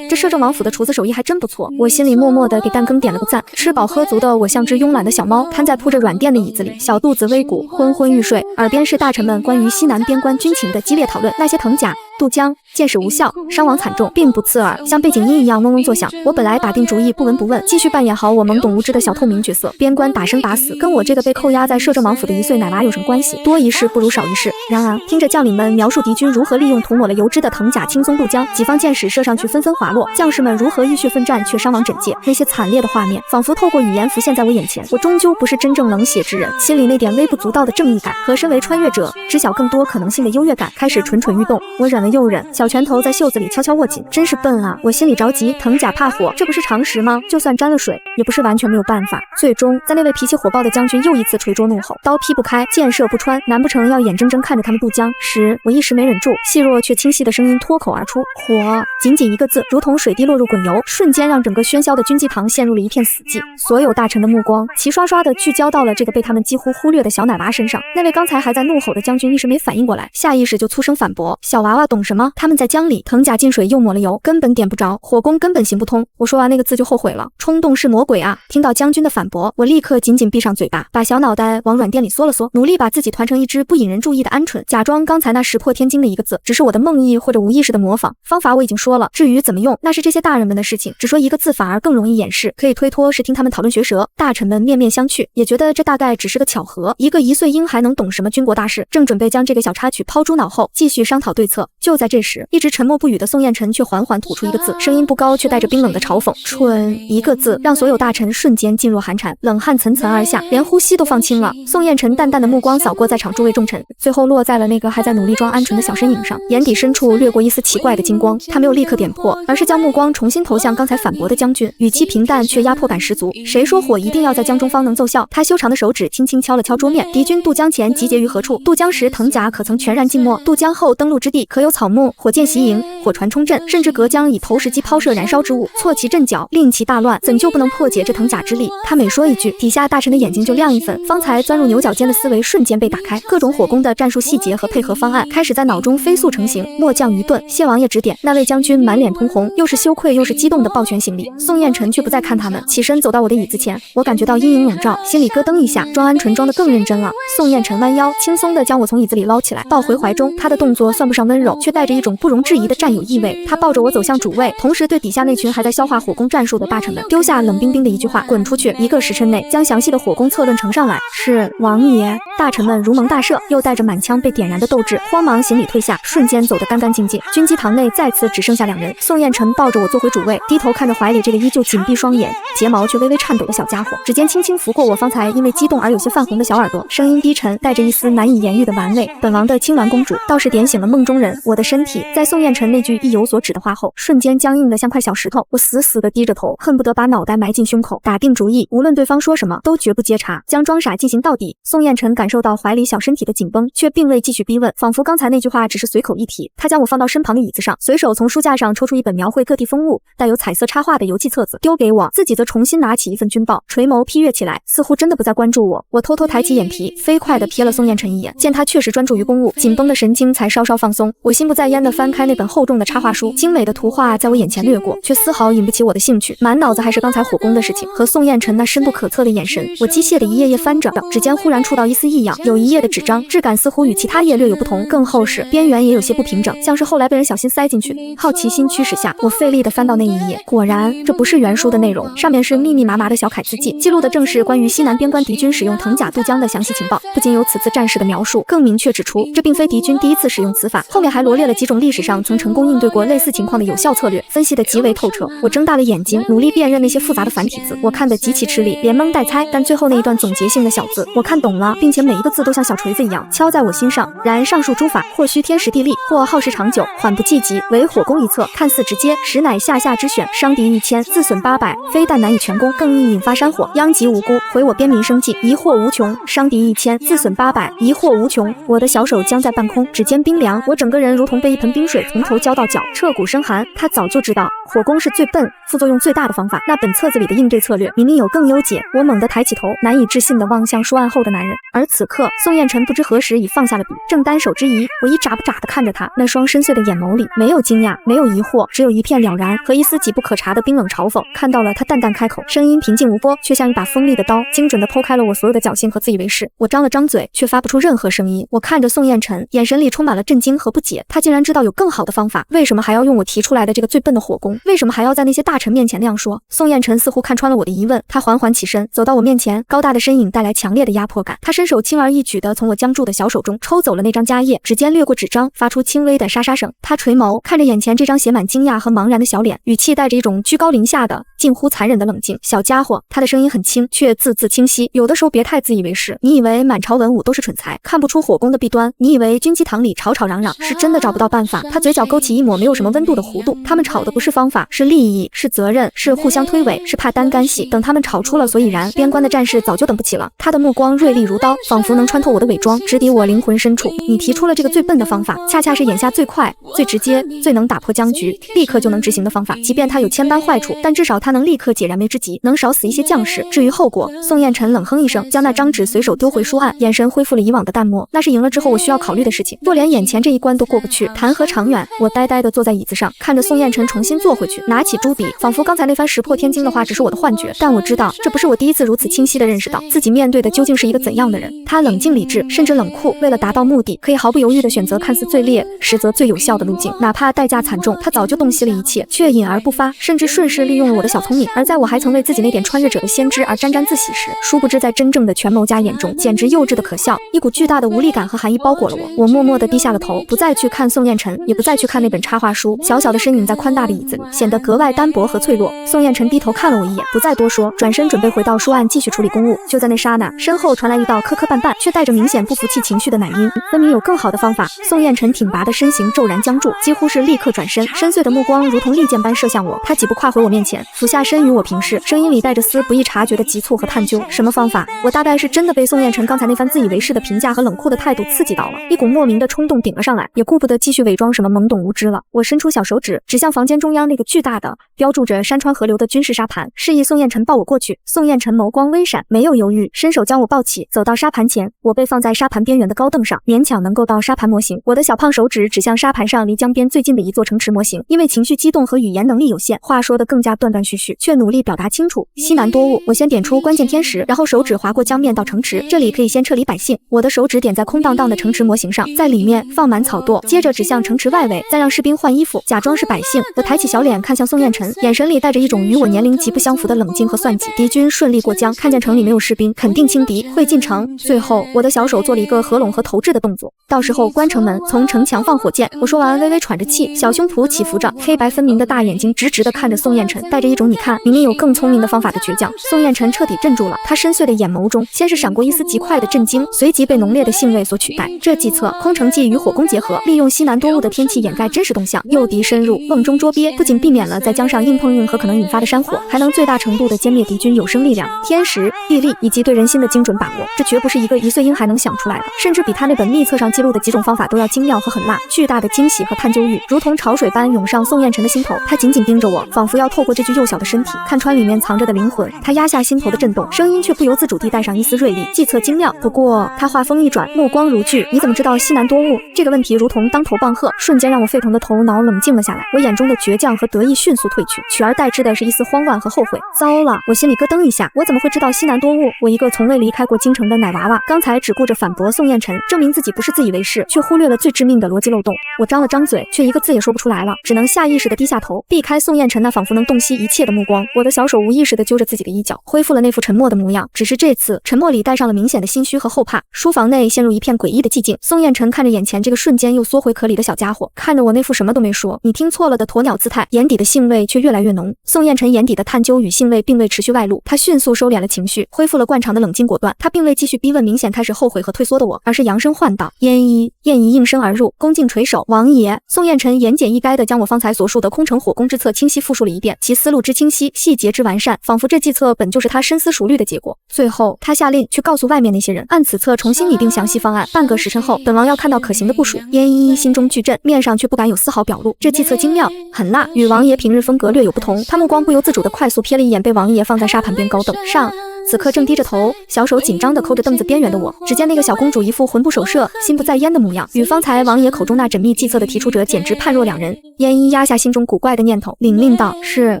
这摄政王府的厨子手艺还真不错。我心里默默地给蛋羹点了个赞。吃饱喝足的我像只慵懒的小猫，瘫在铺着软垫的椅子里，小肚子微鼓，昏昏欲睡。耳边是大臣们关于西南边关军情的激烈讨论，那些藤甲、渡江、箭矢无效，伤亡惨重，并不刺耳，像背景音一样嗡嗡作响。我本来打定主意不闻不问，继续扮演好我懵懂无知的小透明角色。边关打生打死，跟我这个被扣押在摄政王府的1岁奶娃有什么关系？多一事不如少一事。然而听着将领们描述敌军如何利用涂抹了油脂的藤甲轻松渡江，几方箭矢射上去纷纷滑落，将士们如何浴血奋战却伤亡枕藉，那些惨烈的画面仿佛透过语言浮现在我眼前。我终究不是真正冷血之人，心里那点微不足道的正义感和身为穿越者知晓更多可能性的优越感开始蠢蠢欲动。我忍了又忍，小拳头在袖子里悄悄握紧，真是笨啊！我心里着急，藤甲怕火，这不是常识吗？就算沾了水，也不是完全没有办法。最终，在那位脾气火爆的将军又一次捶桌怒吼，刀劈不开，箭射不穿，难不成要眼睁睁看着他们渡江时，我一时没忍住，细弱却清晰的声音脱口而出：火！仅仅一个字，如同水滴落入滚油，瞬间让整个喧嚣的军机堂陷入了一片死寂。所有大臣的目光齐刷刷地聚焦到了这个被他们几乎忽略的小奶娃身上。那位刚才还在怒吼的将军一时没反应过来，下意识就粗声反驳：小娃娃懂什么？他们们在江里，藤甲进水又抹了油，根本点不着，火攻根本行不通。我说完那个字就后悔了，冲动是魔鬼啊！听到将军的反驳，我立刻紧紧闭上嘴巴，把小脑袋往软垫里缩了缩，努力把自己团成一只不引人注意的鹌鹑，假装刚才那石破天惊的一个字只是我的梦呓或者无意识的模仿。方法我已经说了，至于怎么用，那是这些大人们的事情，只说一个字反而更容易掩饰，可以推脱是听他们讨论学舌。大臣们面面相觑，也觉得这大概只是个巧合，一个1岁婴还能懂什么军国大事？正准备将这个小插曲抛诸脑后，继续商讨对策，就在这时，一直沉默不语的宋彦辰却缓缓吐出一个字，声音不高，却带着冰冷的嘲讽：蠢。一个字让所有大臣瞬间噤若寒蝉，冷汗涔涔而下，连呼吸都放轻了。宋彦辰淡淡的目光扫过在场诸位重臣，最后落在了那个还在努力装鹌鹑的小身影上，眼底深处掠过一丝奇怪的金光。他没有立刻点破，而是将目光重新投向刚才反驳的将军，语气平淡却压迫感十足。谁说火一定要在江中方能奏效？他修长的手指轻轻敲了敲桌面，敌军渡江前集结于何处？渡江时藤甲可曾全然静默？渡江后登陆之地可有草木？火箭袭营，火船冲阵，甚至隔江以投石机抛射燃烧之物，挫其阵脚，令其大乱，怎就不能破解这藤甲之力？他每说一句，底下大臣的眼睛就亮一分，方才钻入牛角尖的思维瞬间被打开，各种火攻的战术细节和配合方案开始在脑中飞速成型。末将愚钝，谢王爷指点。那位将军满脸通红，又是羞愧又是激动的抱拳行礼。宋彦辰却不再看他们，起身走到我的椅子前，我感觉到阴影笼罩，心里咯噔一下，装鹌鹑装得更认真了。宋彦辰弯腰，轻松地将我从椅子里捞起来，抱回怀中。他的动作算不上温柔，却带着一种不容置疑的占有意味。他抱着我走向主位，同时对底下那群还在消化火攻战术的大臣们丢下冷冰冰的一句话：滚出去！1个时辰内将详细的火攻策论呈上来。是王爷。大臣们如蒙大赦，又带着满腔被点燃的斗志，慌忙行礼退下，瞬间走得干干净净。军机堂内再次只剩下2人。宋彦辰抱着我坐回主位，低头看着怀里这个依旧紧闭双眼、睫毛却微微颤抖的小家伙，指尖轻轻拂过我方才因为激动而有些泛红的小耳朵，声音低沉，带着一丝难以言喻的玩味。本王的青鸾公主，倒是点醒了梦中人。我的身体在宋彦辰那句意有所指的话后，瞬间僵硬得像块小石头。我死死地低着头，恨不得把脑袋埋进胸口，打定主意，无论对方说什么，都绝不接茬，将装傻进行到底。宋彦辰感受到怀里小身体的紧绷，却并未继续逼问，仿佛刚才那句话只是随口一提。他将我放到身旁的椅子上，随手从书架上抽出一本描绘各地风物、带有彩色插画的游记册子，丢给我，自己则重新拿起一份军报，垂眸批阅起来，似乎真的不再关注我。我偷偷抬起眼皮，飞快地瞥了宋彦辰一眼，见他确实专注于公务，紧绷的神经才稍稍放松。我心不在焉地翻开那本厚重的插画书，精美的图画在我眼前掠过，却丝毫引不起我的兴趣，满脑子还是刚才火攻的事情和宋彦辰那深不可测的眼神。我机械地一页页翻着，指尖忽然触到一丝异样，有一页的纸张质感似乎与其他页略有不同，更厚实，边缘也有些不平整，像是后来被人小心塞进去。好奇心驱使下，我费力地翻到那一页，果然这不是原书的内容，上面是密密麻麻的小楷字记，记录的正是关于西南边关敌军使用藤甲渡江的详细情报。不仅有此次战事的描述，更明确指出这并非敌军第一次使用此法，后面还罗列了几种历史上曾成功应对过类似情况的有效策略，分析得极为透彻。我睁大了眼睛，努力辨认那些复杂的繁体字，我看得极其吃力，连蒙带猜，但最后那一段总结性的小字我看懂了，并且每一个字都像小锤子一样敲在我心上。然上述诸法或需天时地利，或耗时长久，缓不济急，唯火攻一策，看似直接，实乃下下之选。伤敌1000，自损800，非但难以全攻，更易引发山火，殃及无辜，毁我边民生计，疑惑无穷。伤敌1000，自损800，疑惑无穷。我的小手僵在半空，指尖冰凉，我整个人如同被一盆冰水从头浇到脚，彻骨生寒。他早就知道火攻是最笨、副作用最大的方法，那本册子里的应对策略明明有更优解。我猛地抬起头，难以置信地望向书案后的男人，而此刻宋彦辰不知何时已放下了笔，正单手之仪。我一眨不眨地看着他，那双深邃的眼眸里没有惊讶，没有疑惑，只有一片了然和一丝几不可察的冰冷嘲讽。看到了他淡淡开口，声音平静无波，却像一把锋利的刀，精准地剖开了我所有的侥幸和自以为是。我张了张嘴，却发不出任何声音。我看着宋彦辰，眼神里充满了震惊和不解。他竟然知道有更好的方法，为什么还要用我提出来的这个最笨的火攻？为什么还要在那些大臣面前那样说？宋彦辰似乎看穿了我的疑问，他缓缓起身，走到我面前，高大的身影带来强烈的压迫感。他伸手轻而易举地从我僵住的小手中抽走了那张家页，指尖掠过纸张，发出轻微的沙沙声。他垂眸看着眼前这张写满惊讶和茫然的小脸，语气带着一种居高临下的近乎残忍的冷静。小家伙，他的声音很轻，却字字清晰。有的时候别太自以为是，你以为满朝文武都是蠢材，看不出火攻的弊端？你以为军机堂里吵吵嚷嚷是真的找不到办法？他嘴角勾起一抹没有什么温度的弧度。他们吵的不是方法，是利益，是责任，是互相推诿，是怕单干系。等他们吵出了所以然，边关的战事早就等不起了。他的目光锐利如刀，仿佛能穿透我的伪装，直抵我灵魂深处。你提出了这个最笨的方法，恰恰是眼下最快、最直接、最能打破僵局，立刻就能执行的方法。即便它有千般坏处，但至少它他能立刻解燃眉之急，能少死一些将士。至于后果，宋彦辰冷哼一声，将那张纸随手丢回书案，眼神恢复了以往的淡漠。那是赢了之后我需要考虑的事情，若连眼前这一关都过不去，谈何长远？我呆呆地坐在椅子上，看着宋彦辰重新坐回去，拿起朱笔，仿佛刚才那番石破天惊的话只是我的幻觉，但我知道这不是我第一次如此清晰地认识到自己面对的究竟是一个怎样的人。他冷静理智，甚至冷酷，为了达到目的，可以毫不犹豫地选择看似最劣，实则最有效的路径，哪怕代价惨重。他早就洞悉了一切，却隐而不发，甚至顺势利用了我的小聪明。而在我还曾为自己那点穿越者的先知而沾沾自喜时，殊不知在真正的权谋家眼中，简直幼稚的可笑。一股巨大的无力感和寒意包裹了我，我默默地低下了头，不再去看宋彦辰，也不再去看那本插画书。小小的身影在宽大的椅子里显得格外单薄和脆弱。宋彦辰低头看了我一眼，不再多说，转身准备回到书案继续处理公务。就在那刹那，身后传来一道磕磕绊绊却带着明显不服气情绪的奶音，分明有更好的方法。宋彦辰挺拔的身形骤然僵住，几乎是立刻转身，深邃的目光如同利箭般射向我。他几步跨回我面前，俯下身与我平视，声音里带着丝不易察觉的急促和探究。什么方法？我大概是真的被宋彦辰刚才那番自以为是的评价和冷酷的态度刺激到了，一股莫名的冲动顶了上来，也顾不得继续伪装什么懵懂无知了。我伸出小手指，指向房间中央那个巨大的标注着山川河流的军事沙盘，示意宋彦辰抱我过去。宋彦辰眸光微闪，没有犹豫，伸手将我抱起，走到沙盘前。我被放在沙盘边缘的高凳上，勉强能够到沙盘模型。我的小胖手指指向沙盘上离江边最近的一座城池模型，因为情绪激动和语言能力有限，话说得更加断断续续，却努力表达清楚。西南多雾，我先点出关键天时，然后手指划过江面到城池，这里可以先撤离百姓。我的手指点在空荡荡的城池模型上，在里面放满草垛，接着指向城池外围，再让士兵换衣服，假装是百姓。我抬起小脸看向宋彦辰，眼神里带着一种与我年龄极不相符的冷静和算计。敌军顺利过江，看见城里没有士兵，肯定轻敌，会进城。最后，我的小手做了一个合拢和投掷的动作，到时候关城门，从城墙放火箭。我说完，微微喘着气，小胸脯起伏着，黑白分明的大眼睛直直地看着宋彦辰，带着一种你看，明明有更聪明的方法的倔强。宋彦辰彻底镇住了，他深邃的眼眸中先是闪过一丝极快的震惊，随即被浓烈的兴味所取代。这计策空城计与火攻结合，利用西南多雾的天气掩盖真实动向，诱敌深入，瓮中捉鳖，不仅避免了在江上硬碰硬和可能引发的山火，还能最大程度地歼灭敌军有生力量、天时、地利以及对人心的精准把握。这绝不是一个1岁婴孩能想出来的，甚至比他那本秘册上记录的几种方法都要精妙和狠辣。巨大的惊喜和探究欲如同潮水般涌上宋彦辰的心头，他紧紧盯着我，仿佛要透过这具幼小的身体看穿里面藏着的灵魂。他压下心头的震动，声音却不由自主地带上一丝锐利。计策精妙，不过他话锋一转，目光如炬，你怎么知道西南多雾？这个问题如同当头棒喝，瞬间让我沸腾的头脑冷静了下来。我眼中的倔强和得意迅速褪去，取而代之的是一丝慌乱和后悔。糟了，我心里咯噔一下，我怎么会知道西南多雾？我一个从未离开过京城的奶娃娃，刚才只顾着反驳宋彦辰，证明自己不是自以为是，却忽略了最致命的逻辑漏洞。我张了张嘴，却一个字也说不出来了，只能下意识地低下头，避开宋彦辰那仿佛能洞悉一切的目光。我的小手无意识地揪着自己的衣角，恢复了那副沉默的模样，只是这次沉默里带上了明显的心虚和后怕。书房内陷入一片诡异的寂静，宋彦辰看着眼前这个瞬间又缩回壳里的小家伙，看着我那副什么都没说，你听错了的鸵鸟姿态，眼底的兴味却越来越浓。宋彦辰眼底的探究与兴味并未持续外露，他迅速收敛了情绪，恢复了惯常的冷静果断。他并未继续逼问明显开始后悔和退缩的我，而是扬声唤道：燕一。燕一应声而入，恭敬垂首，王爷。宋彦辰言简意赅地将我方才所述的空城火攻之策清晰复述了一遍，其思路之清晰，细节之完善，仿佛这计策本就是他深思熟虑的结果。最后他下令去告诉外面那些人，按此策重新拟定详细方案，半个时辰后本王要看到可行的部署。燕一心中巨震，面上却不敢有丝毫表露。这计策精妙狠辣，与王爷平日风格略有不同。他目光不由自主地快速瞥了一眼被王爷放在沙盘边高凳上，此刻正低着头，小手紧张地抠着凳子边缘的我，只见那个小公主一副魂不守舍、心不在焉的模样，与方才王爷口中那缜密计策的提出者简直判若两人。燕一压下心中古怪的念头，领令道：是，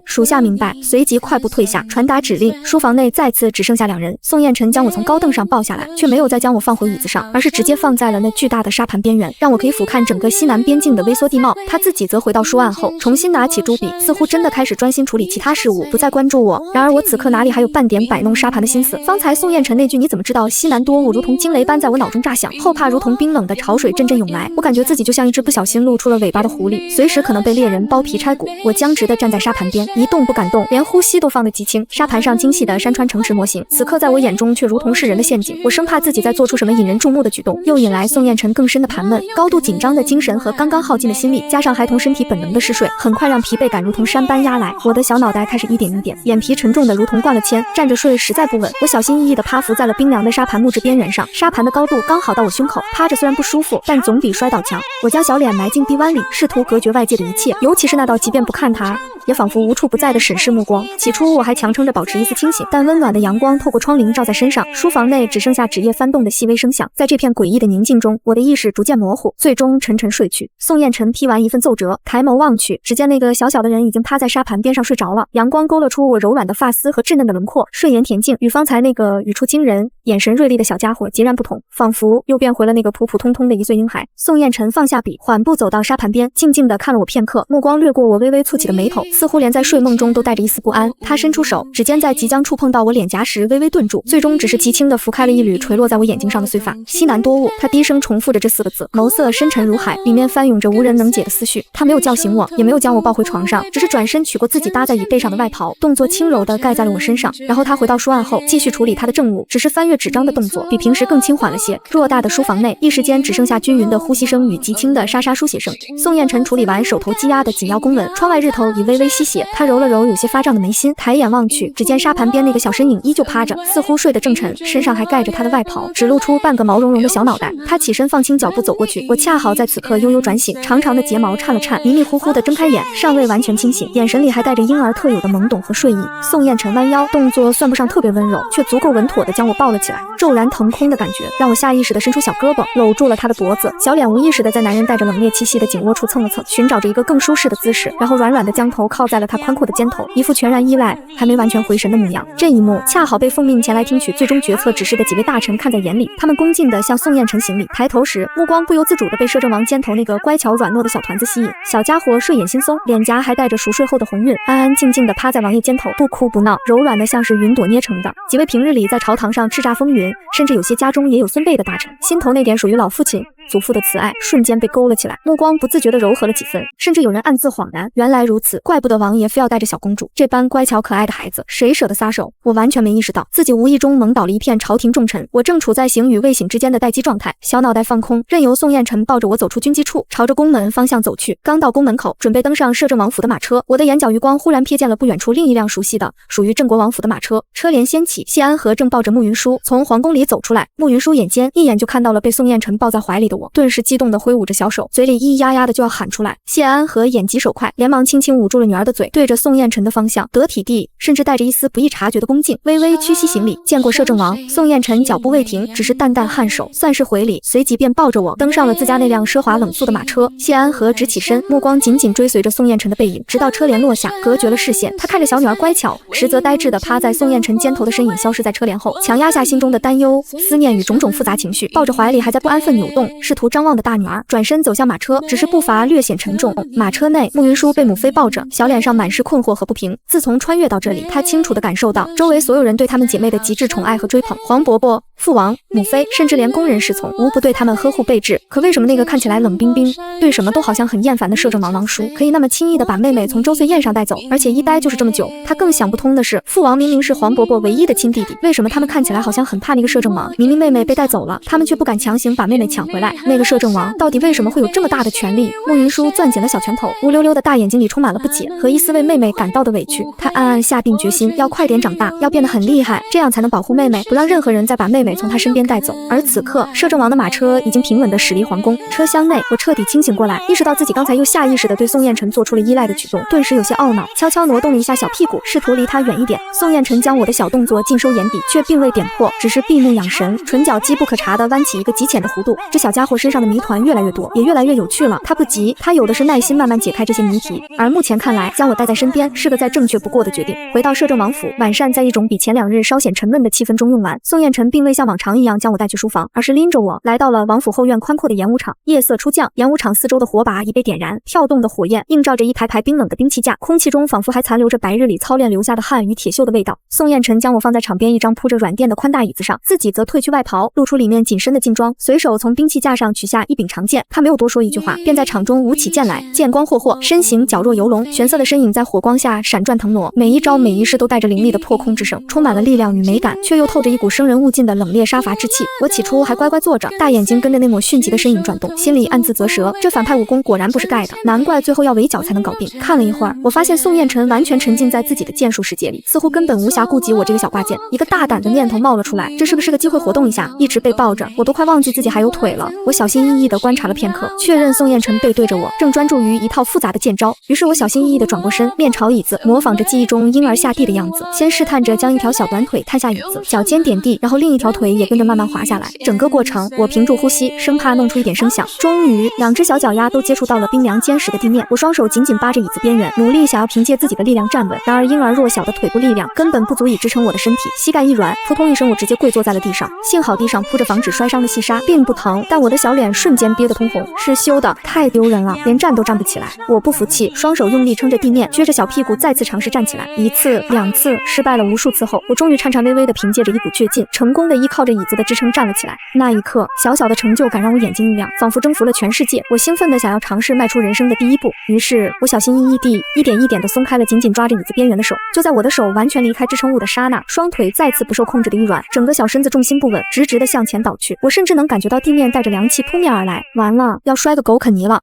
属下明白。随即快步退下，传达指令。书房内再次只剩下两人。宋彦辰将我从高凳上抱下来，却没有再将我放回椅子上，而是直接放在了那巨大的沙盘边缘，让我可以俯瞰整个西南边境的微缩地貌。他自己则回到书案后，重新拿起朱笔，似乎真的开始专心处理其他事务，不再关注我。然而我此刻哪里还有半点摆弄沙盘的心思？方才宋彦辰那句你怎么知道西南多雾如同惊雷般在我脑中炸响，后怕如同冰冷的潮水阵阵涌来。我感觉自己就像一只不小心露出了尾巴的狐狸，随时可能被猎人剥皮拆骨。我僵直地站在沙盘边，一动不敢动，连呼吸都放得极轻。沙盘上精细的山川城池模型，此刻在我眼中却如同是人的陷阱。我生怕自己在做出什么引人注目的举动，又引来宋彦辰更深的盘问。高度紧张的精神和刚刚耗尽的心力，加上孩童身体本能的嗜睡，很快让疲惫感如同山般压来。我的小脑袋开始一点一点，眼皮沉重的如同灌了铅，站着睡实在不稳。我小心翼翼地趴伏在了冰凉的沙盘木质边缘上，沙盘的高度刚好到我胸口，趴着虽然不舒服，但总比摔倒强。我将小脸埋进臂弯里，试图隔绝外界的一切，尤其是那道即便不看它也仿佛无处不在地审视目光。起初我还强撑着保持一丝清醒，但温暖的阳光透过窗棂照在身上，书房内只剩下纸页翻动的细微声响。在这片诡异的宁静中，我的意识逐渐模糊，最终沉沉睡去。宋彦辰批完一份奏折，抬眸望去，只见那个小小的人已经趴在沙盘边上睡着了。阳光勾勒出我柔软的发丝和稚嫩的轮廓，睡颜恬静，与方才那个语出惊人、眼神锐利的小家伙截然不同，仿佛又变回了那个普普通通的一岁婴孩。宋彦辰放下笔，缓步走到沙盘边，静静地看了我片刻，目光掠过我微微蹙起的眉头，似乎连在睡梦中都带着一丝不安。他伸出手，指尖在即将触碰到我脸颊时微微顿住，最终只是极轻地拂开了一缕垂落在我眼睛上的碎发。西南多雾，他低声重复着这4个字，眸色深沉如海，里面翻涌着无人能解的思绪。他没有叫醒我，也没有将我抱回床上，只是转身取过自己搭在椅背上的外袍，动作轻柔地盖在了我身上。然后他回到书案后，继续处理他的政务，只是翻阅纸张的动作比平时更轻缓了些。偌大的书房内，一时间只剩下均匀的呼吸声与极轻的沙沙书写声。宋彦辰处理完手头积压的紧要公文，窗外日头已微微西斜，他揉了揉有些发胀的眉心，抬眼望去，只见沙盘边那个小身影依旧趴着，似乎睡得正沉，身上还盖着他的外袍，只露出半个毛茸茸的小脑袋。他起身放轻脚步走过去，我恰好在此刻悠悠转醒，长长的睫毛颤了颤，迷迷糊糊地睁开眼，尚未完全清醒，眼神里还带着婴儿特有的懵懂和睡意。宋彦辰弯腰，动作算不上特别温柔，却足够稳妥地将我抱了起来，骤然腾空的感觉让我下意识地伸出小胳膊搂住了他的脖子，小脸无意识地在男人带着冷冽气息的颈窝处蹭了蹭，寻找着一个更舒适的姿势，然后软软地将头靠在了他宽阔的肩头，一副全然依赖还没完全回神的模样。这一幕恰好被奉命前来听取最终决策指示的几位大臣看在眼里，他们恭敬地向宋彦辰行礼，抬头时目光不由自主地被摄政王肩头那个乖巧软糯的小团子吸引。小家伙睡眼惺忪，脸颊还带着熟睡后的红晕，安安静静地趴在王爷肩头，不哭不闹，柔软的像是云朵捏成的。几位平日里在朝堂上叱咤风云，甚至有些家中也有孙辈的大臣，心头那点属于老父亲祖父的慈爱瞬间被勾了起来，目光不自觉地柔和了几分，甚至有人暗自恍然，原来如此，怪不得王爷非要带着小公主这般乖巧可爱的孩子，谁舍得撒手？我完全没意识到自己无意中蒙倒了一片朝廷重臣，我正处在醒与未醒之间的待机状态，小脑袋放空，任由宋彦辰抱着我走出军机处，朝着宫门方向走去。刚到宫门口，准备登上摄政王府的马车，我的眼角余光忽然瞥见了不远处另一辆熟悉的属于郑国王府的马车，车帘掀起，谢安和正抱着慕云舒从皇宫里走出来，慕云舒眼尖，一眼就看到了被宋彦辰抱在怀里的我，顿时激动地挥舞着小手，嘴里咿呀呀的就要喊出来。谢安和眼疾手快，连忙轻轻捂住了女儿的嘴，对着宋彦辰的方向得体地甚至带着一丝不易察觉的恭敬，微微屈膝行礼，见过摄政王。宋彦辰脚步未停，只是淡淡颔首，算是回礼，随即便抱着我登上了自家那辆奢华冷肃的马车。谢安和直起身，目光紧紧追随着宋彦辰的背影，直到车帘落下，隔绝了视线。他看着小女儿乖巧，实则呆滞地趴在宋彦辰肩头的身影消失在车帘后，强压下心中的担忧、思念与种种复杂情绪，抱着怀里还在不安分扭动、试图张望的大女儿，转身走向马车，只是步伐略显沉重。马车内，慕云舒被母妃抱着，小脸上满是困惑和不平。自从穿越到这里，她清楚地感受到周围所有人对她们姐妹的极致宠爱和追捧，黄伯伯、父王、母妃，甚至连宫人侍从，无不对他们呵护备至。可为什么那个看起来冷冰冰、对什么都好像很厌烦的摄政王王叔，可以那么轻易地把妹妹从周岁宴上带走，而且一待就是这么久？他更想不通的是，父王明明是黄伯伯唯一的亲弟弟，为什么他们看起来好像很怕那个摄政王？明明妹妹被带走了，他们却不敢强行把妹妹抢回来。那个摄政王到底为什么会有这么大的权力？慕云舒攥紧了小拳头，乌溜溜的大眼睛里充满了不解和一丝为妹妹感到的委屈。他暗暗下定决心，要快点长大，要变得很厉害，这样才能保护妹妹，不让任何人再把妹妹从他身边带走。而此刻，摄政王的马车已经平稳地驶离皇宫。车厢内，我彻底清醒过来，意识到自己刚才又下意识地对宋彦辰做出了依赖的举动，顿时有些懊恼，悄悄挪动了一下小屁股，试图离他远一点。宋彦辰将我的小动作尽收眼底，却并未点破，只是闭目养神，唇角机不可察地弯起一个极浅的弧度。这小家伙身上的谜团越来越多，也越来越有趣了。他不急，他有的是耐心慢慢解开这些谜题。而目前看来，将我带在身边是个再正确不过的决定。回到摄政王府，晚膳在一种比前2日稍显沉闷的气氛中用完。宋彦辰并未像往常一样将我带去书房，而是拎着我来到了王府后院宽阔的演武场。夜色初降，演武场四周的火把已被点燃，跳动的火焰映照着一排排冰冷的兵器架，空气中仿佛还残留着白日里操练留下的汗与铁锈的味道。宋彦辰将我放在场边一张铺着软垫的宽大椅子上，自己则褪去外袍，露出里面紧身的劲装，随手从兵器架上取下一柄长剑。他没有多说一句话，便在场中舞起剑来，剑光霍霍，身形矫若游龙，玄色的身影在火光下闪转腾挪，每一招每一式都带着凌厉的破空之声，充满了力量与美感，却又透着一股生人勿近的冷冽杀伐之气。我起初还乖乖坐着，大眼睛跟着那抹迅疾的身影转动，心里暗自啧舌，这反派武功果然不是盖的，难怪最后要围剿才能搞定。看了一会儿，我发现宋彦辰完全沉浸在自己的剑术世界里，似乎根本无暇顾及我这个小挂件。一个大胆的念头冒了出来，这是不是个机会活动一下？一直被抱着，我都快忘记自己还有腿了。我小心翼翼地观察了片刻，确认宋彦辰背对着我，正专注于一套复杂的剑招。于是我小心翼翼地转过身，面朝椅子，模仿着记忆中婴儿下地的样子，先试探着将一条小短腿探下椅子，脚尖点地，然后另一条腿也跟着慢慢滑下来。整个过程，我屏住呼吸，生怕弄出一点声响。终于，两只小脚丫都接触到了冰凉坚实的地面，我双手紧紧扒着椅子边缘，努力想要凭借自己的力量站稳。然而婴儿弱小的腿部力量根本不足以支撑我的身体，膝盖一软，扑通一声，我直接跪坐在了地上。幸好地上铺着防止摔伤的细纱，并不疼，但我的小脸瞬间憋得通红，是羞的，太丢人了，连站都站不起来。我不服气，双手用力撑着地面，撅着小屁股再次尝试站起来，一次两次，失败了无数次后，我终于颤颤巍巍地凭借着一股倔劲，成功地依靠着椅子的支撑站了起来。那一刻，小小的成就感让我眼睛一亮，仿佛征服了全世界。我兴奋地想要尝试迈出人生的第一步，于是我小心翼翼地一点一点地松开了紧紧抓着椅子边缘的手。就在我的手完全离开支撑物的刹那，双腿再次不受控制的一软，整个小身子重心不稳，直直地向前倒去。我甚至能感觉到地面带着凉气扑面而来，完了，要摔个狗啃泥了。